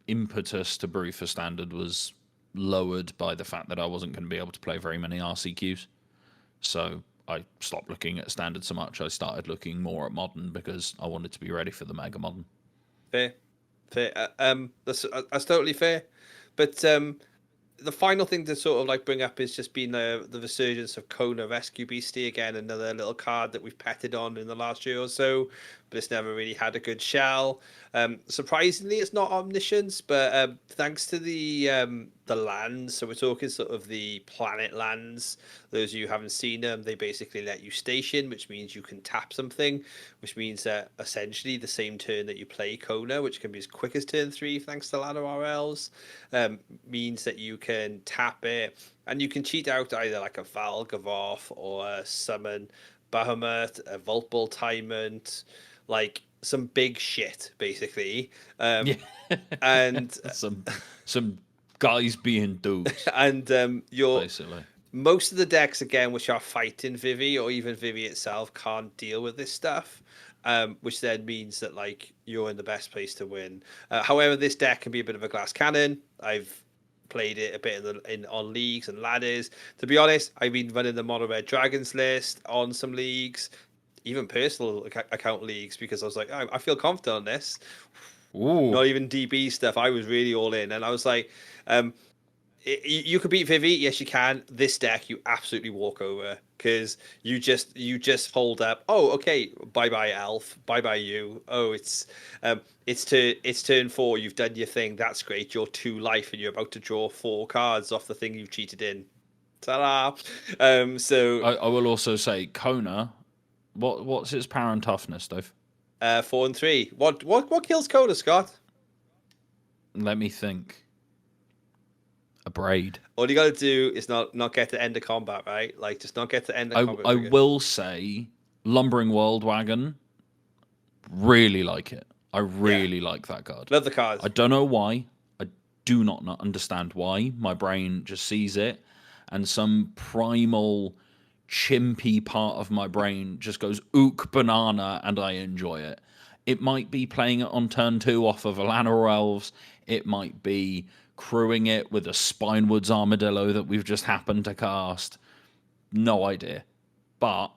impetus to brew for Standard was lowered by the fact that I wasn't going to be able to play very many RCQs. So I stopped looking at Standard so much. I started looking more at Modern because I wanted to be ready for the Mega Modern. Fair. That's totally fair. But the final thing to sort of like bring up is just been the resurgence of Kona Rescue Beastie. Again, another little card that we've petted on in the last year or so, but it's never really had a good shell. Surprisingly, it's not Omniscience, but thanks to the lands, so we're talking sort of the planet lands. Those of you who haven't seen them, they basically let you station, which means you can tap something, which means that essentially the same turn that you play Kona, which can be as quick as turn 3 thanks to ladder RLs, means that you can tap it, and you can cheat out either like a Valgavoth or a Summon Bahamut, a Vault Ball Tyrant, like some big shit, basically. Yeah. And some guys being dudes. And you're basically most of the decks again, which are fighting Vivi or even Vivi itself, can't deal with this stuff. Which then means that like you're in the best place to win. However, this deck can be a bit of a glass cannon. I've played it a bit on leagues and ladders. To be honest, I've been running the Mono Red Dragons list on some leagues, even personal account leagues, because I was like, I feel confident on this. Ooh. Not even DB stuff. I was really all in, and I was like, you could beat Vivi, yes you can. This deck you absolutely walk over, because you just hold up. Oh, okay, bye bye Elf, bye bye you. Oh, it's turn 4. You've done your thing. That's great. You're 2 life, and you're about to draw 4 cards off the thing you've cheated in. Ta-da! So I will also say Kona. What's its power and toughness, Dave? 4 and 3. What kills Kona, Scott? Let me think. Abrade. All you got to do is not get to end of combat, right? Like, just not get to end of combat. I will say, Lumbering World Wagon, really like it. I really like that card. Love the cards. I don't know why. I do not understand why. My brain just sees it, and some primal, chimpy part of my brain just goes, ook banana, and I enjoy it. It might be playing it on turn 2 off of Alana Elves. It might be crewing it with a Spinewoods Armadillo that we've just happened to cast. No idea. But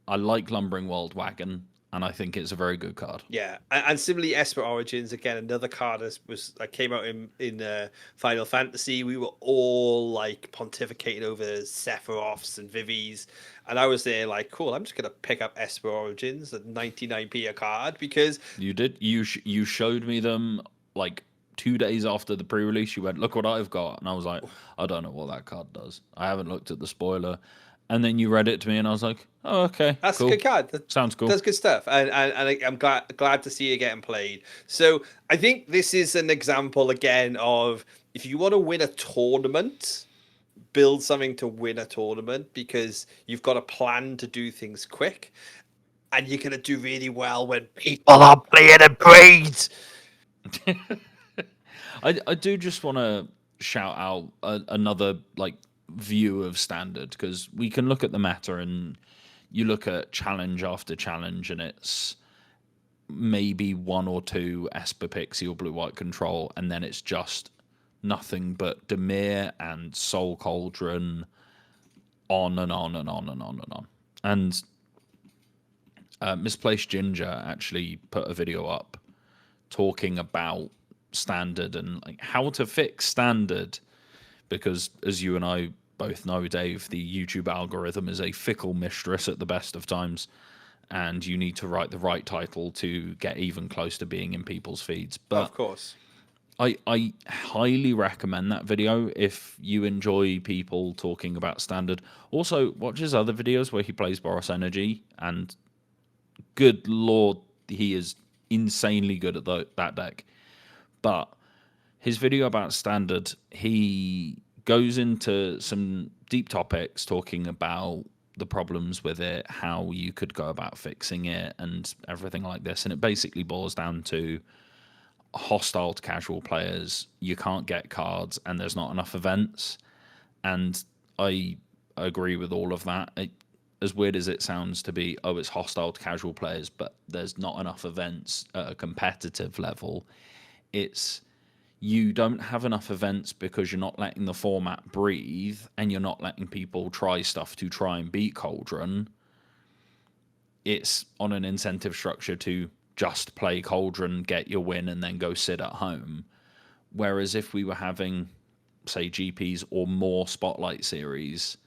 I like Lumbering World Wagon, and I think it's a very good card. Yeah, and similarly, Esper Origins, again, another card that came out in Final Fantasy. We were all like pontificating over Sephiroths and Vivis, and I was there like, cool, I'm just going to pick up Esper Origins at 99p a card, because... You did? You showed me them like 2 days after the pre-release. You went, look what I've got. And I was like, I don't know what that card does. I haven't looked at the spoiler. And then you read it to me and I was like, oh, okay. That's cool. a good card. Sounds cool. That's good stuff. And I'm glad to see it getting played. So I think this is an example again of, if you want to win a tournament, build something to win a tournament, because you've got a plan to do things quick. And you're going to do really well when people are playing Abrade. I do just want to shout out another like view of Standard, because we can look at the meta and you look at challenge after challenge, and it's maybe one or two Esper Pixie or Blue White Control, and then it's just nothing but Demir and Soul Cauldron, on and on and on and on and on. And Misplaced Ginger actually put a video up talking about standard and like how to fix standard, because as you and I both know, Dave, the YouTube algorithm is a fickle mistress at the best of times, and you need to write the right title to get even close to being in people's feeds. But of course, I highly recommend that video if you enjoy people talking about standard. Also, watch his other videos where he plays Boros Energy, and good lord, he is insanely good at that deck. But his video about standard, he goes into some deep topics talking about the problems with it, how you could go about fixing it, and everything like this. And it basically boils down to hostile to casual players. You can't get cards, and there's not enough events. And I agree with all of that. As weird as it sounds to be, it's hostile to casual players, but there's not enough events at a competitive level. It's you don't have enough events because you're not letting the format breathe, and you're not letting people try stuff to try and beat Cauldron. It's on an incentive structure to just play Cauldron, get your win, and then go sit at home. Whereas if we were having, say, GPs or more Spotlight series,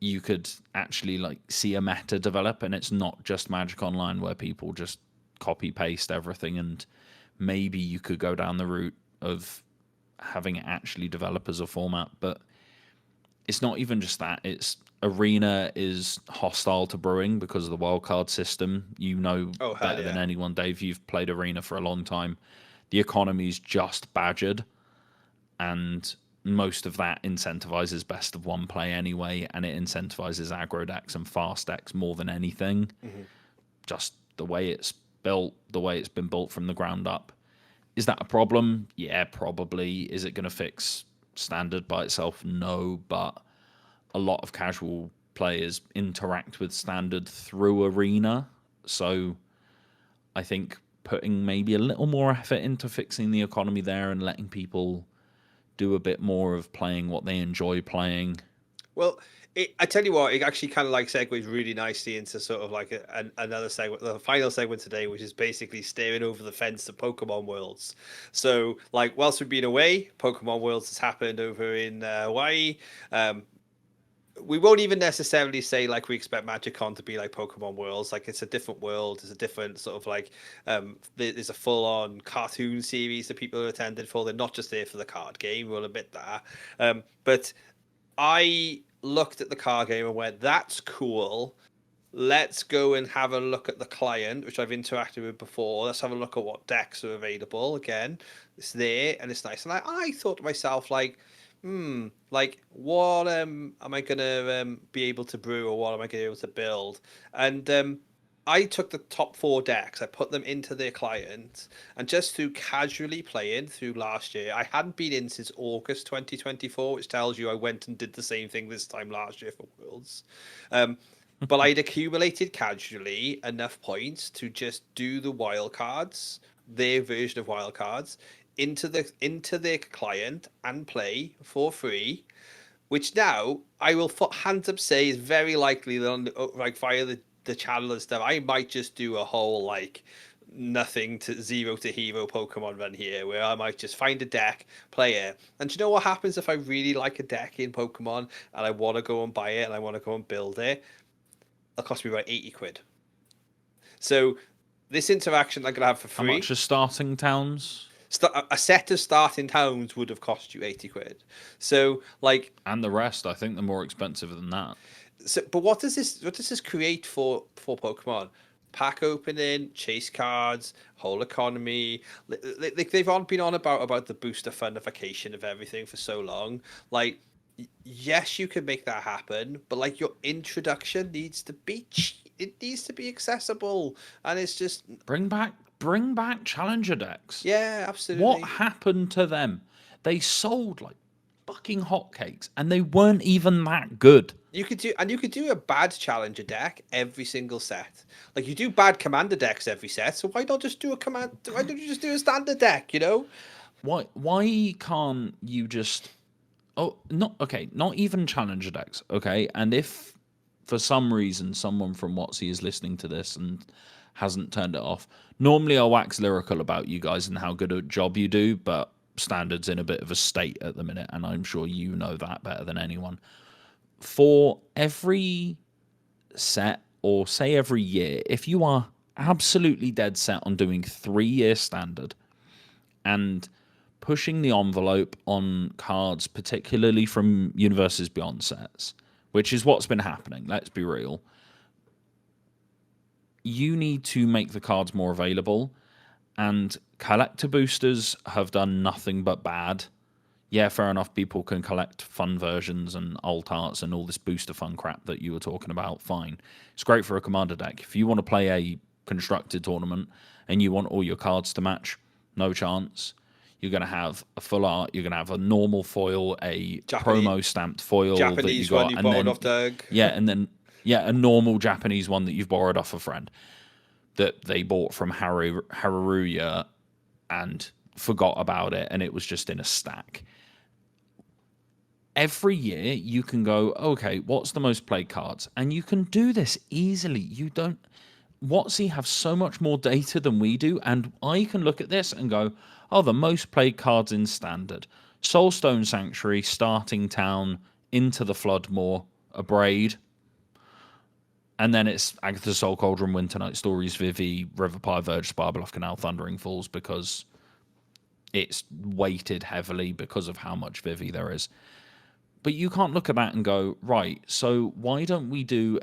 you could actually like see a meta develop, and it's not just Magic Online where people just copy paste everything. And maybe you could go down the route of having it actually develop as a format. But it's not even just that. It's Arena is hostile to brewing because of the wildcard system. You know better than anyone, Dave. You've played Arena for a long time. The economy's just badgered, and most of that incentivizes best of one play anyway, and it incentivizes aggro decks and fast decks more than anything. Just the way it's built, the way it's been built from the ground up. Is that a problem? Yeah, probably. Is it going to fix standard by itself? No, but a lot of casual players interact with standard through Arena, so I think putting maybe a little more effort into fixing the economy there and letting people do a bit more of playing what they enjoy playing. Well, I tell you what, it actually kind of like segues really nicely into sort of like another segment, the final segment today, which is basically staring over the fence to Pokemon Worlds. So, like, whilst we've been away, Pokemon Worlds has happened over in Hawaii. We won't even necessarily say like we expect MagicCon to be like Pokemon Worlds. Like, it's a different world. It's a different sort of like there's a full-on cartoon series that people are attended for. They're not just there for the card game. We'll admit that. But I looked at the card game and went, "That's cool. Let's go and have a look at the client, which I've interacted with before. Let's have a look at what decks are available. Again, it's there and it's nice." And I thought to myself, like, like, what am I gonna be able to brew, or what am I gonna be able to build? And I took the top 4 decks, I put them into their client, and just through casually playing through last year, I hadn't been in since August 2024, which tells you I went and did the same thing this time last year for Worlds. But I'd accumulated casually enough points to just do the wildcards, their version of wildcards, into their client and play for free, which now I will hands up say is very likely that on like via the channel and stuff, I might just do a whole like nothing to 0 to hero Pokemon run here, where I might just find a deck, play it. And do you know what happens if I really like a deck in Pokemon and I want to go and buy it and I want to go and build it? It'll cost me about 80 quid. So this interaction I'm gonna have for free. How much are starting towns? A set of starting towns would have cost you 80 quid. So, like, and the rest, I think they're more expensive than that. So, but what does this create for Pokemon? Pack opening, chase cards, whole economy. Like they've all been on about the booster fundification of everything for so long. Like, yes, you can make that happen, but like your introduction needs to be it needs to be accessible, and it's just bring back challenger decks. Yeah, absolutely. What happened to them? They sold like fucking hotcakes, and they weren't even that good. You could do a bad challenger deck every single set. Like you do bad commander decks every set, so why not just do a command? Why don't you just do a standard deck? You know? Why can't you just not even challenger decks, okay? And if for some reason someone from WotC is listening to this and hasn't turned it off, normally I wax lyrical about you guys and how good a job you do, but standard's in a bit of a state at the minute, and I'm sure you know that better than anyone. For every set, or say every year, if you are absolutely dead set on doing 3-year standard and pushing the envelope on cards, particularly from Universes Beyond sets, which is what's been happening, let's be real, you need to make the cards more available, and collector boosters have done nothing but bad. Yeah, fair enough, people can collect fun versions and alt arts and all this booster fun crap that you were talking about, fine. It's great for a commander deck. If you want to play a constructed tournament and you want all your cards to match, no chance. You're going to have a full art, you're going to have a normal foil, a promo stamped foil that you got, one you borrowed off Doug. a normal Japanese one that you've borrowed off a friend that they bought from Haruya and forgot about it, and it was just in a stack. Every year you can go, okay, what's the most played cards? And you can do this easily. You don't... WotC have so much more data than we do, and I can look at this and go, oh, the most played cards in Standard. Soulstone Sanctuary, Starting Town, Into the Floodmoor, Abrade, and then it's Agatha's Soul Cauldron, Winter Night Stories, Vivi, Riverpire, Verge, Spire, Bluff Canal, Thundering Falls, because it's weighted heavily because of how much Vivi there is. But you can't look at that and go, right, so why don't we do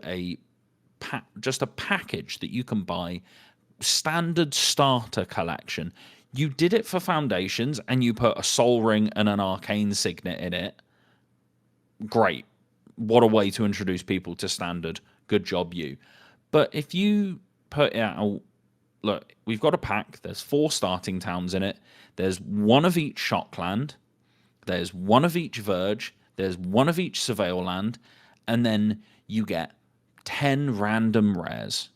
just a package that you can buy, standard starter collection? You did it for Foundations and you put a Soul Ring and an Arcane Signet in it. Great. What a way to introduce people to standard. Good job, you. But if you put it out, look, we've got a pack. There's 4 starting towns in it. There's 1 of each Shockland. There's 1 of each Verge. There's 1 of each Surveil Land. And then you get 10 random rares.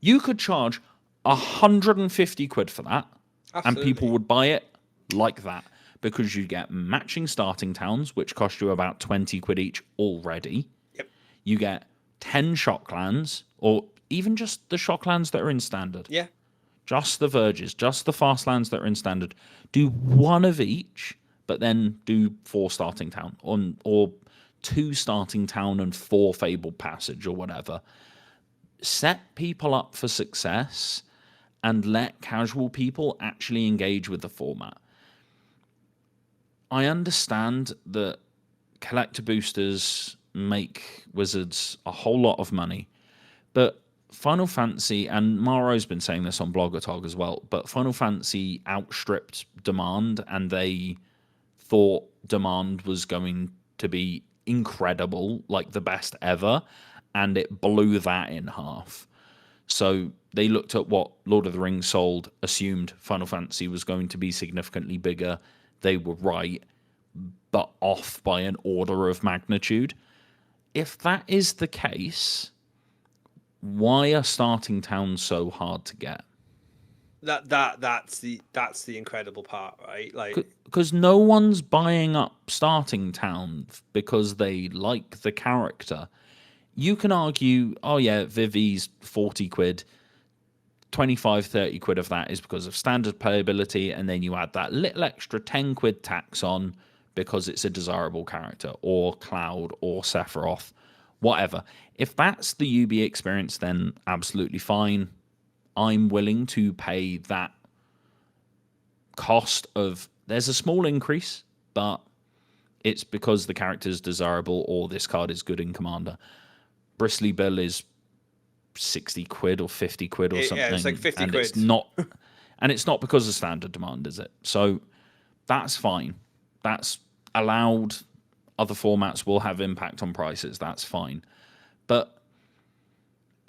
You could charge 150 quid for that. Absolutely. And people would buy it like that, because you get matching starting towns, which cost you about 20 quid each already. Yep. You get 10 Shocklands, or even just the Shocklands that are in standard. Yeah. Just the Verges, just the fast lands that are in standard. Do 1 of each, but then do 4 starting town, or 2 starting town and 4 Fabled Passage, or whatever. Set people up for success and let casual people actually engage with the format. I understand that collector boosters make Wizards a whole lot of money, but Final Fantasy, and Maro's been saying this on Bloggertog as well, but Final Fantasy outstripped demand, and they thought demand was going to be incredible, like the best ever, and it blew that in half. So they looked at what Lord of the Rings sold, assumed Final Fantasy was going to be significantly bigger. They were right, but off by an order of magnitude. If that is the case, why are starting towns so hard to get? That's the incredible part, right? Like, because no one's buying up starting town because they like the character. You can argue, oh yeah, Vivi's 40 quid, 25, 30 quid of that is because of standard playability, and then you add that little extra 10 quid tax on because it's a desirable character, or Cloud, or Sephiroth, whatever. If that's the UB experience, then absolutely fine. I'm willing to pay that cost of, there's a small increase, but it's because the character's desirable or this card is good in Commander. Bristly Bill is 60 quid or 50 quid or something. Yeah, it's like 50 quid. It's not because of standard demand, is it? So that's fine. That's allowed. Other formats will have impact on prices. That's fine. But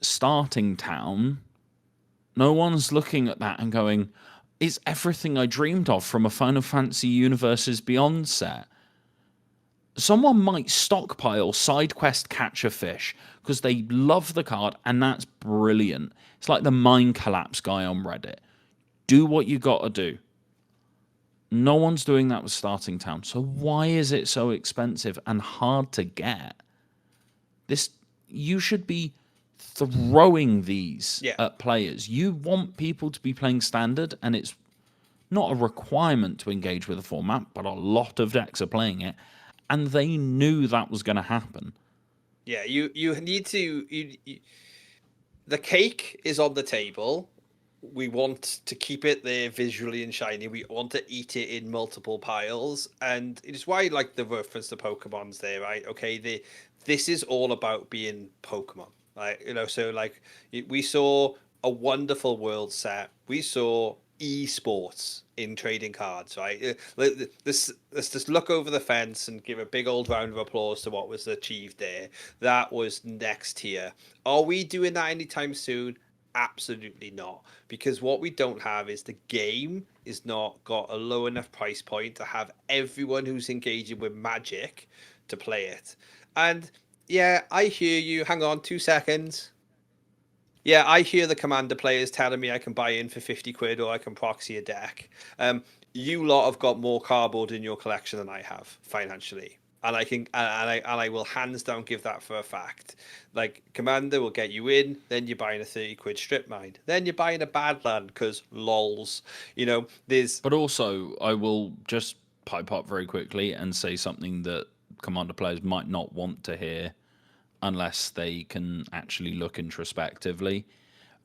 starting town, no one's looking at that and going, it's everything I dreamed of from a Final Fantasy Universes Beyond set. someone might stockpile side quest catch a fish because they love the card, and that's brilliant. It's like the Mind Collapse guy on Reddit. Do what you got to do. No one's doing that with Starting Town. So why is it so expensive and hard to get? This you should be throwing these Yeah. at players. You want people to be playing standard, and it's not a requirement to engage with the format, but a lot of decks are playing it, and they knew that was going to happen. Yeah, you need to the cake is on the table. We want to keep it there visually and shiny. We want to eat it in multiple piles, and it's why like the reference to Pokemon's there, right? Okay, this is all about being Pokemon, right? So like we saw a wonderful world set. We saw esports in trading cards, right? Let's just look over the fence and give a big old round of applause to what was achieved there. That was next tier. Are we doing that anytime soon? Absolutely not, because what we don't have is the game is not got a low enough price point to have everyone who's engaging with Magic to play it. And yeah, I hear you. Hang on 2 seconds. Yeah, I hear the Commander players telling me I can buy in for 50 quid or I can proxy a deck. You lot have got more cardboard in your collection than I have financially. And I will hands down give that for a fact. Like Commander will get you in, then you're buying a 30 quid strip mine. Then you're buying a Badland because lols. There's But also, I will just pipe up very quickly and say something that Commander players might not want to hear unless they can actually look introspectively.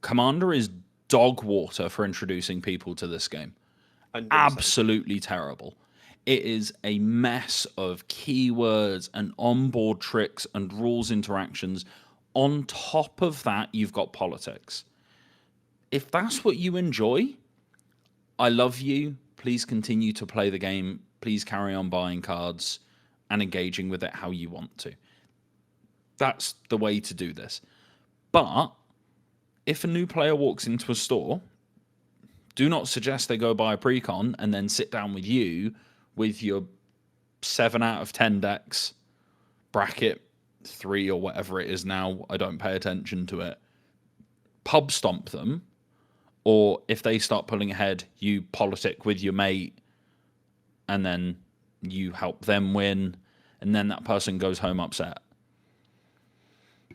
Commander is dog water for introducing people to this game. 100%. Absolutely terrible. It is a mess of keywords and onboard tricks and rules interactions. On top of that, you've got politics. If that's what you enjoy, I love you. Please continue to play the game. Please carry on buying cards and engaging with it how you want to. That's the way to do this. But if a new player walks into a store, do not suggest they go buy a precon and then sit down with you with your 7 out of 10 decks, bracket 3 or whatever it is now. I don't pay attention to it. Pub stomp them. Or if they start pulling ahead, you politic with your mate and then you help them win. And then that person goes home upset.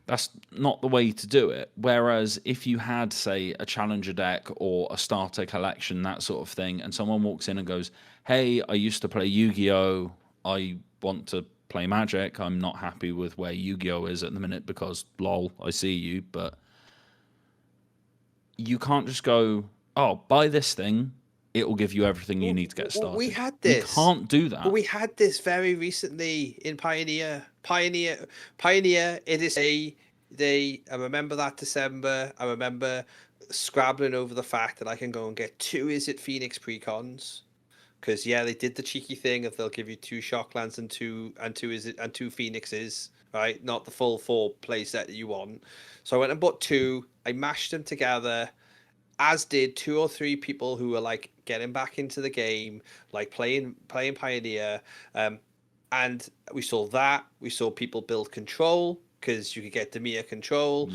That's not the way to do it. Whereas if you had, say, a challenger deck or a starter collection, that sort of thing, and someone walks in and goes, hey, I used to play Yu-Gi-Oh! I want to play Magic. I'm not happy with where Yu-Gi-Oh! Is at the minute because, lol, I see you. But you can't just go, oh, buy this thing. It will give you everything you need to get started. We had this. You can't do that. But we had this very recently in Pioneer. Pioneer. It is I remember that December. I remember scrabbling over the fact that I can go and get 2 Is It Phoenix precons. Because yeah, they did the cheeky thing of they'll give you 2 Shocklands and 2 Phoenixes, right? Not the full 4 play set that you want. So I went and bought 2. I mashed them together, as did 2 or 3 people who were like getting back into the game, like playing Pioneer. And we saw that. We saw people build control because you could get Demir control.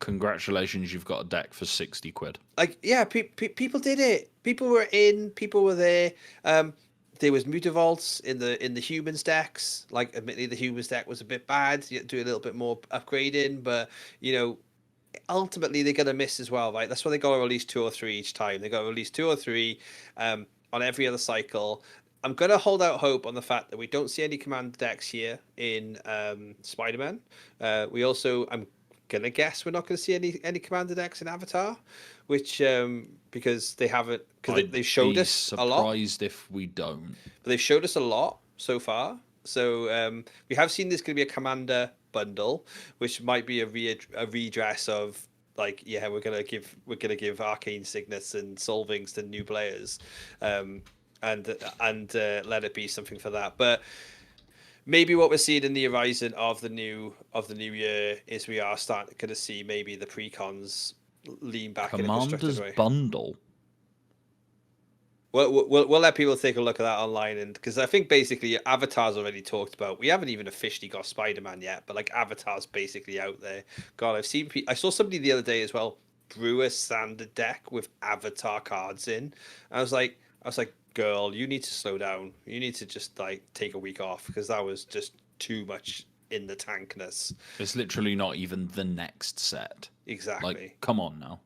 Congratulations, you've got a deck for 60 quid. Like, yeah, people did it. People were in. People were there. There was Mutavaults in the humans decks. Like, admittedly, the humans deck was a bit bad. You had to do a little bit more upgrading, but ultimately they're gonna miss as well, right? That's why they got to release 2 or 3 each time. They got to release 2 or 3 on every other cycle. I'm gonna hold out hope on the fact that we don't see any commander decks here in Spider-Man. I'm gonna guess we're not gonna see any commander decks in Avatar, which because they haven't, because they showed us a lot. Surprised if we don't. But they've showed us a lot so far. So we have seen there's going to be a commander bundle, which might be a redress of like, yeah, we're gonna give arcane signets and solvings to new players, and let it be something for that. But maybe what we're seeing in the horizon of the new year is we are starting to see maybe the precons lean back in a constructive way. Bundle. We'll let people take a look at that online, and because I think basically Avatar's already talked about. We haven't even officially got Spider-Man yet, but like Avatar's basically out there. God, I saw somebody the other day as well brew a standard deck with Avatar cards in. I was like, girl, you need to slow down. You need to just like take a week off because that was just too much in the tankness. It's literally not even the next set. Exactly. Like, come on now.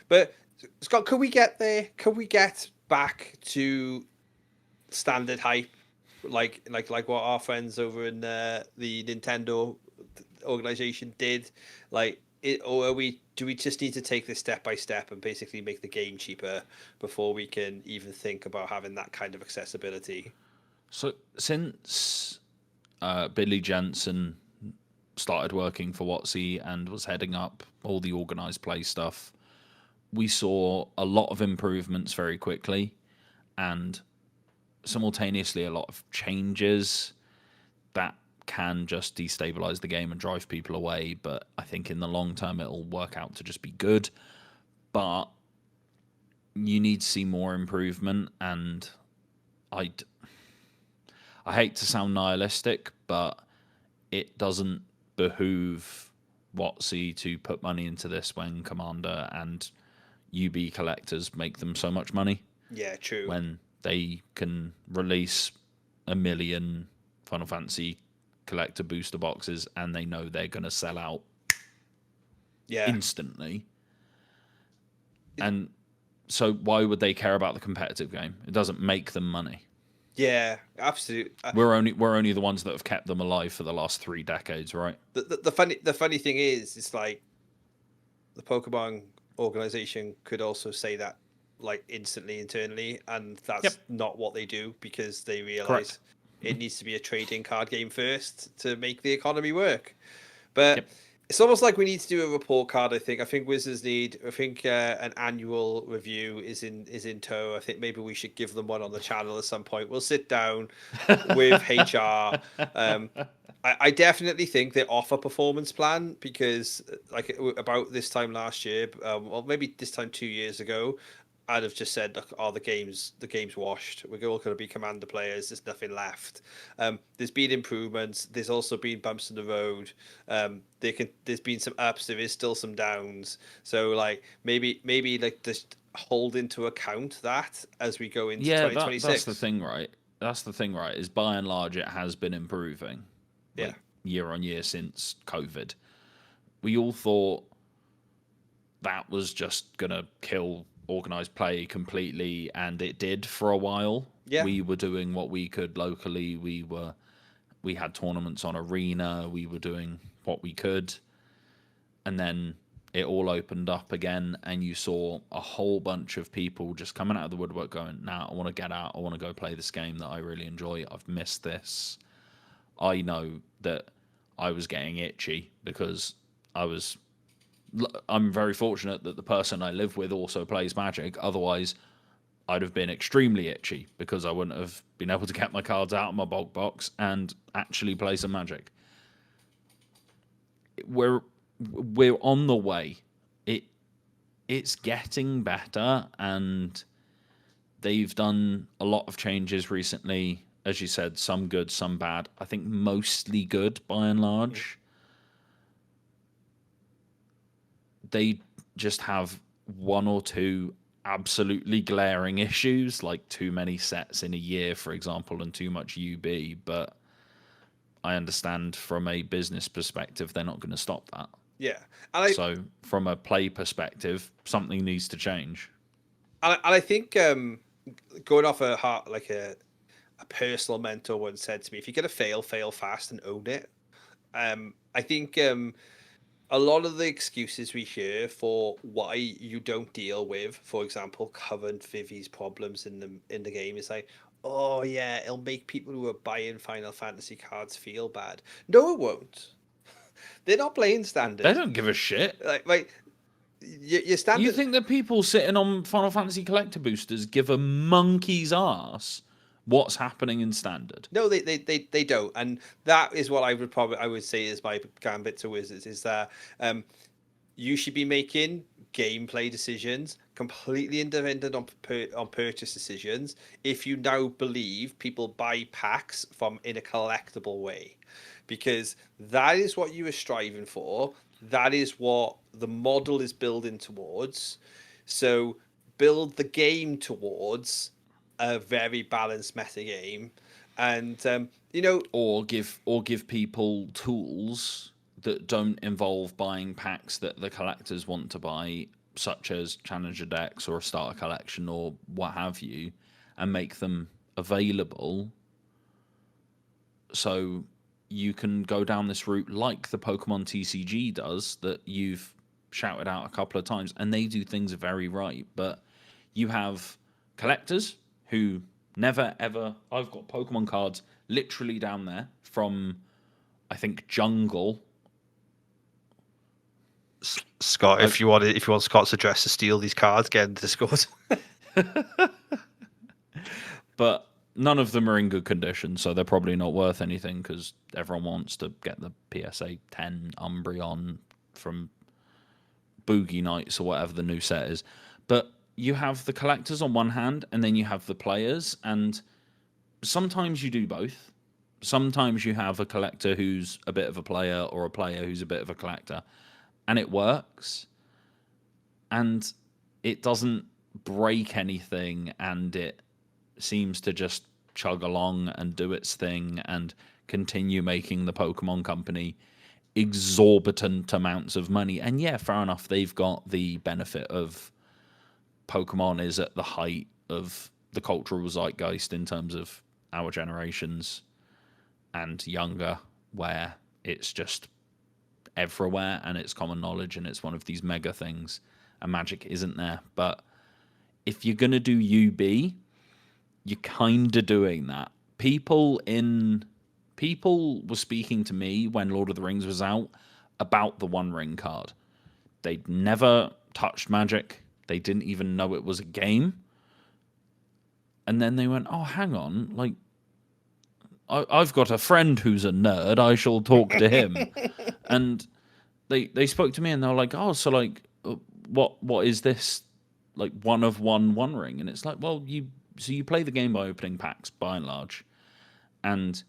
But Scott, could we get there? Could we get back to standard hype, like what our friends over in the Nintendo organization did? Like, or do we just need to take this step by step and basically make the game cheaper before we can even think about having that kind of accessibility? So since Billy Jensen started working for WotC and was heading up all the organized play stuff, we saw a lot of improvements very quickly and simultaneously a lot of changes that can just destabilize the game and drive people away. But I think in the long term, it'll work out to just be good. But you need to see more improvement. And I hate to sound nihilistic, but it doesn't behoove WotC to put money into this when Commander and UB collectors make them so much money. Yeah, true. When they can release 1 million Final Fantasy collector booster boxes and they know they're going to sell out instantly. And so why would they care about the competitive game? It doesn't make them money. Yeah, absolutely. We're only the ones that have kept them alive for the last 3 decades, right? The funny thing is, it's like the Pokemon organization could also say that like instantly internally, and that's not what they do because they realize it needs to be a trading card game first to make the economy work. But it's almost like we need to do a report card. I think Wizards need. I think an annual review is in tow. I think maybe we should give them one on the channel at some point. We'll sit down with HR. I definitely think they offer performance plan because like about this time last year, or maybe this time 2 years ago, I'd have just said, look, the game's washed. We're all going to be commander players. There's nothing left. There's been improvements. There's also been bumps in the road. There's been some ups. There is still some downs. So like maybe like just hold into account that as we go into 2026. That's the thing, right? That's the thing, right? Is by and large it has been improving, year on year since COVID. We all thought that was just gonna kill organized play completely, and it did for a while. We were doing what we could locally. We had tournaments on Arena. We were doing what we could, and then it all opened up again, and you saw a whole bunch of people just coming out of the woodwork going, "Now I want to get out. I want to go play this game that I really enjoy. I've missed this." I know that I was getting itchy because I'm very fortunate that the person I live with also plays Magic. Otherwise, I'd have been extremely itchy because I wouldn't have been able to get my cards out of my bulk box and actually play some Magic. We're on the way. It's getting better, and they've done a lot of changes recently. As you said, some good, some bad. I think mostly good by and large. They just have 1 or 2 absolutely glaring issues, like too many sets in a year, for example, and too much UB. But I understand from a business perspective, they're not going to stop that. Yeah. So from a play perspective, something needs to change. And I think going off a personal mentor once said to me, if you're going to fail fast and own it. I think a lot of the excuses we hear for why you don't deal with, for example, current Vivi's problems in the game is like, oh yeah, it'll make people who are buying Final Fantasy cards feel bad. No, it won't. They're not playing standard. They don't give a shit. Like your standard. You think that people sitting on Final Fantasy collector boosters give a monkey's ass what's happening in standard? No, they don't, and that is what I would say is my gambit to Wizards is that you should be making gameplay decisions, completely independent on purchase decisions. If you now believe people buy packs from in a collectible way, because that is what you were striving for. That is what the model is building towards. So build the game towards a very balanced meta game, and or give people tools that don't involve buying packs that the collectors want to buy, such as challenger decks or a starter collection or what have you, and make them available so you can go down this route like the Pokemon TCG does that you've shouted out a couple of times, and they do things very right. But you have collectors who never ever. I've got Pokemon cards literally down there from, I think, Jungle. Scott, if you want Scott's address to steal these cards, get in the Discord. But none of them are in good condition, so they're probably not worth anything because everyone wants to get the PSA 10 Umbreon from Boogie Nights or whatever the new set is. But you have the collectors on one hand, and then you have the players, and sometimes you do both. Sometimes you have a collector who's a bit of a player or a player who's a bit of a collector, and it works, and it doesn't break anything, and it seems to just chug along and do its thing and continue making the Pokemon Company exorbitant amounts of money. And yeah, fair enough, they've got the benefit of Pokemon is at the height of the cultural zeitgeist in terms of our generations and younger, where it's just everywhere and it's common knowledge and it's one of these mega things, and Magic isn't there. But if you're going to do UB, you're kind of doing that. People were speaking to me when Lord of the Rings was out about the One Ring card. They'd never touched Magic. They didn't even know it was a game. And then they went, oh, hang on, like, I've got a friend who's a nerd. I shall talk to him. And they spoke to me and they were like, oh, so like, what is this? Like one of One Ring? And it's like, well, you play the game by opening packs by and large, and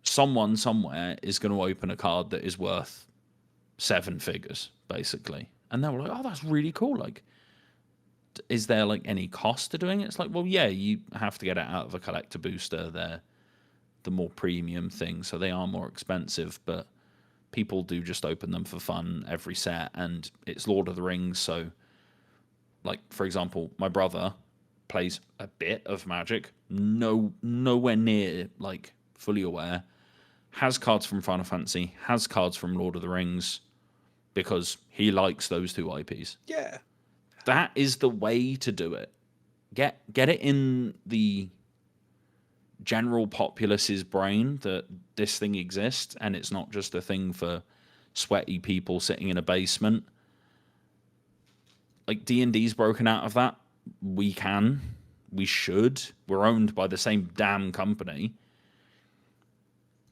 someone somewhere is going to open a card that is worth 7 figures, basically. And they were like, oh, that's really cool. Like, is there like any cost to doing it? It's like, well, yeah, you have to get it out of a collector booster. They're the more premium thing, so they are more expensive, but people do just open them for fun every set, and it's Lord of the Rings. So, like, for example, my brother plays a bit of Magic, nowhere near like fully aware, has cards from Final Fantasy, has cards from Lord of the Rings, because he likes those two IPs. Yeah. That is the way to do it. Get it in the general populace's brain that this thing exists, and it's not just a thing for sweaty people sitting in a basement. Like, D&D's broken out of that. We should. We're owned by the same damn company.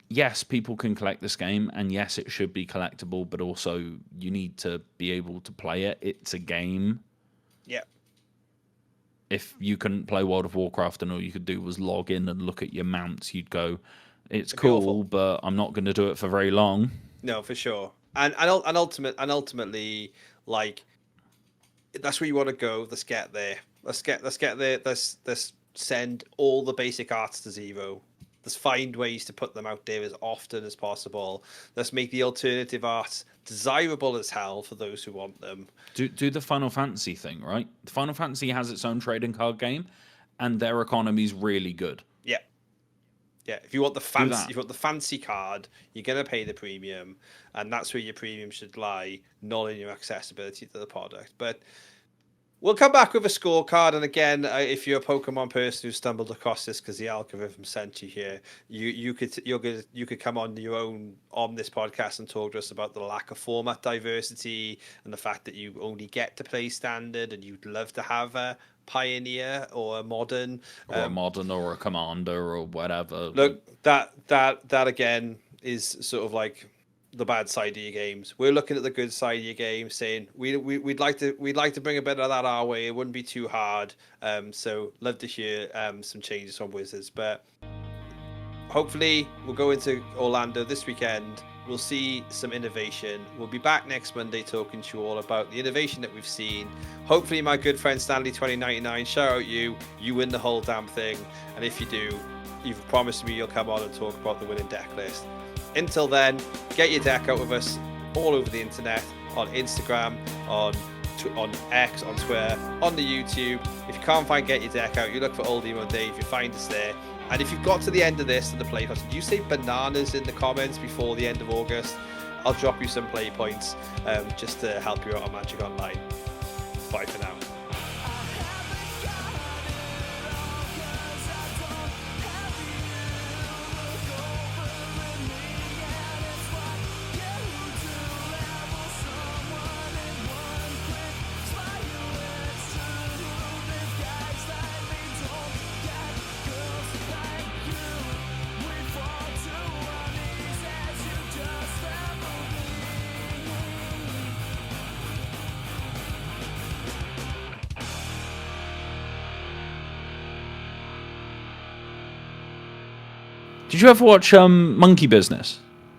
Yes, people can collect this game, and yes, it should be collectible, but also you need to be able to play it. It's a game. Yeah. If you couldn't play World of Warcraft and all you could do was log in and look at your mounts, you'd go, it's cool, but I'm not going to do it for very long. No, for sure. And ultimately, like, that's where you want to go. Let's get there. Let's get there. Let's send all the basic arts to zero. Let's find ways to put them out there as often as possible. Let's make the alternative arts desirable as hell for those who want them. Do the Final Fantasy thing, right? Final Fantasy has its own trading card game, and their economy's really good. Yeah. Yeah, if you want the fancy card, you're gonna pay the premium, and that's where your premium should lie, not in your accessibility to the product. But we'll come back with a scorecard, and again, if you're a Pokemon person who stumbled across this because the algorithm sent you here, you could come on your own on this podcast and talk to us about the lack of format diversity and the fact that you only get to play standard, and you'd love to have a Pioneer or a Modern, or a Commander or whatever. Look, that again is sort of like the bad side of your games. We're looking at the good side of your game, saying we'd like to bring a bit of that our way. It wouldn't be too hard. So love to hear some changes from Wizards, but hopefully we'll go into Orlando this weekend. We'll see some innovation. We'll be back next Monday talking to you all about the innovation that we've seen. Hopefully, my good friend Stanley 2099, shout out you win the whole damn thing. And if you do, you've promised me you'll come on and talk about the winning deck list. Until then, get your deck out of us all over the internet, on Instagram, on X, on Twitter, on the YouTube. If you can't find Get Your Deck Out, you look for Old Emo Dave, you find us there. And if you've got to the end of this, to the play points, did you say bananas in the comments before the end of August? I'll drop you some play points just to help you out on Magic Online. Bye for now. Did you ever watch Monkey Business?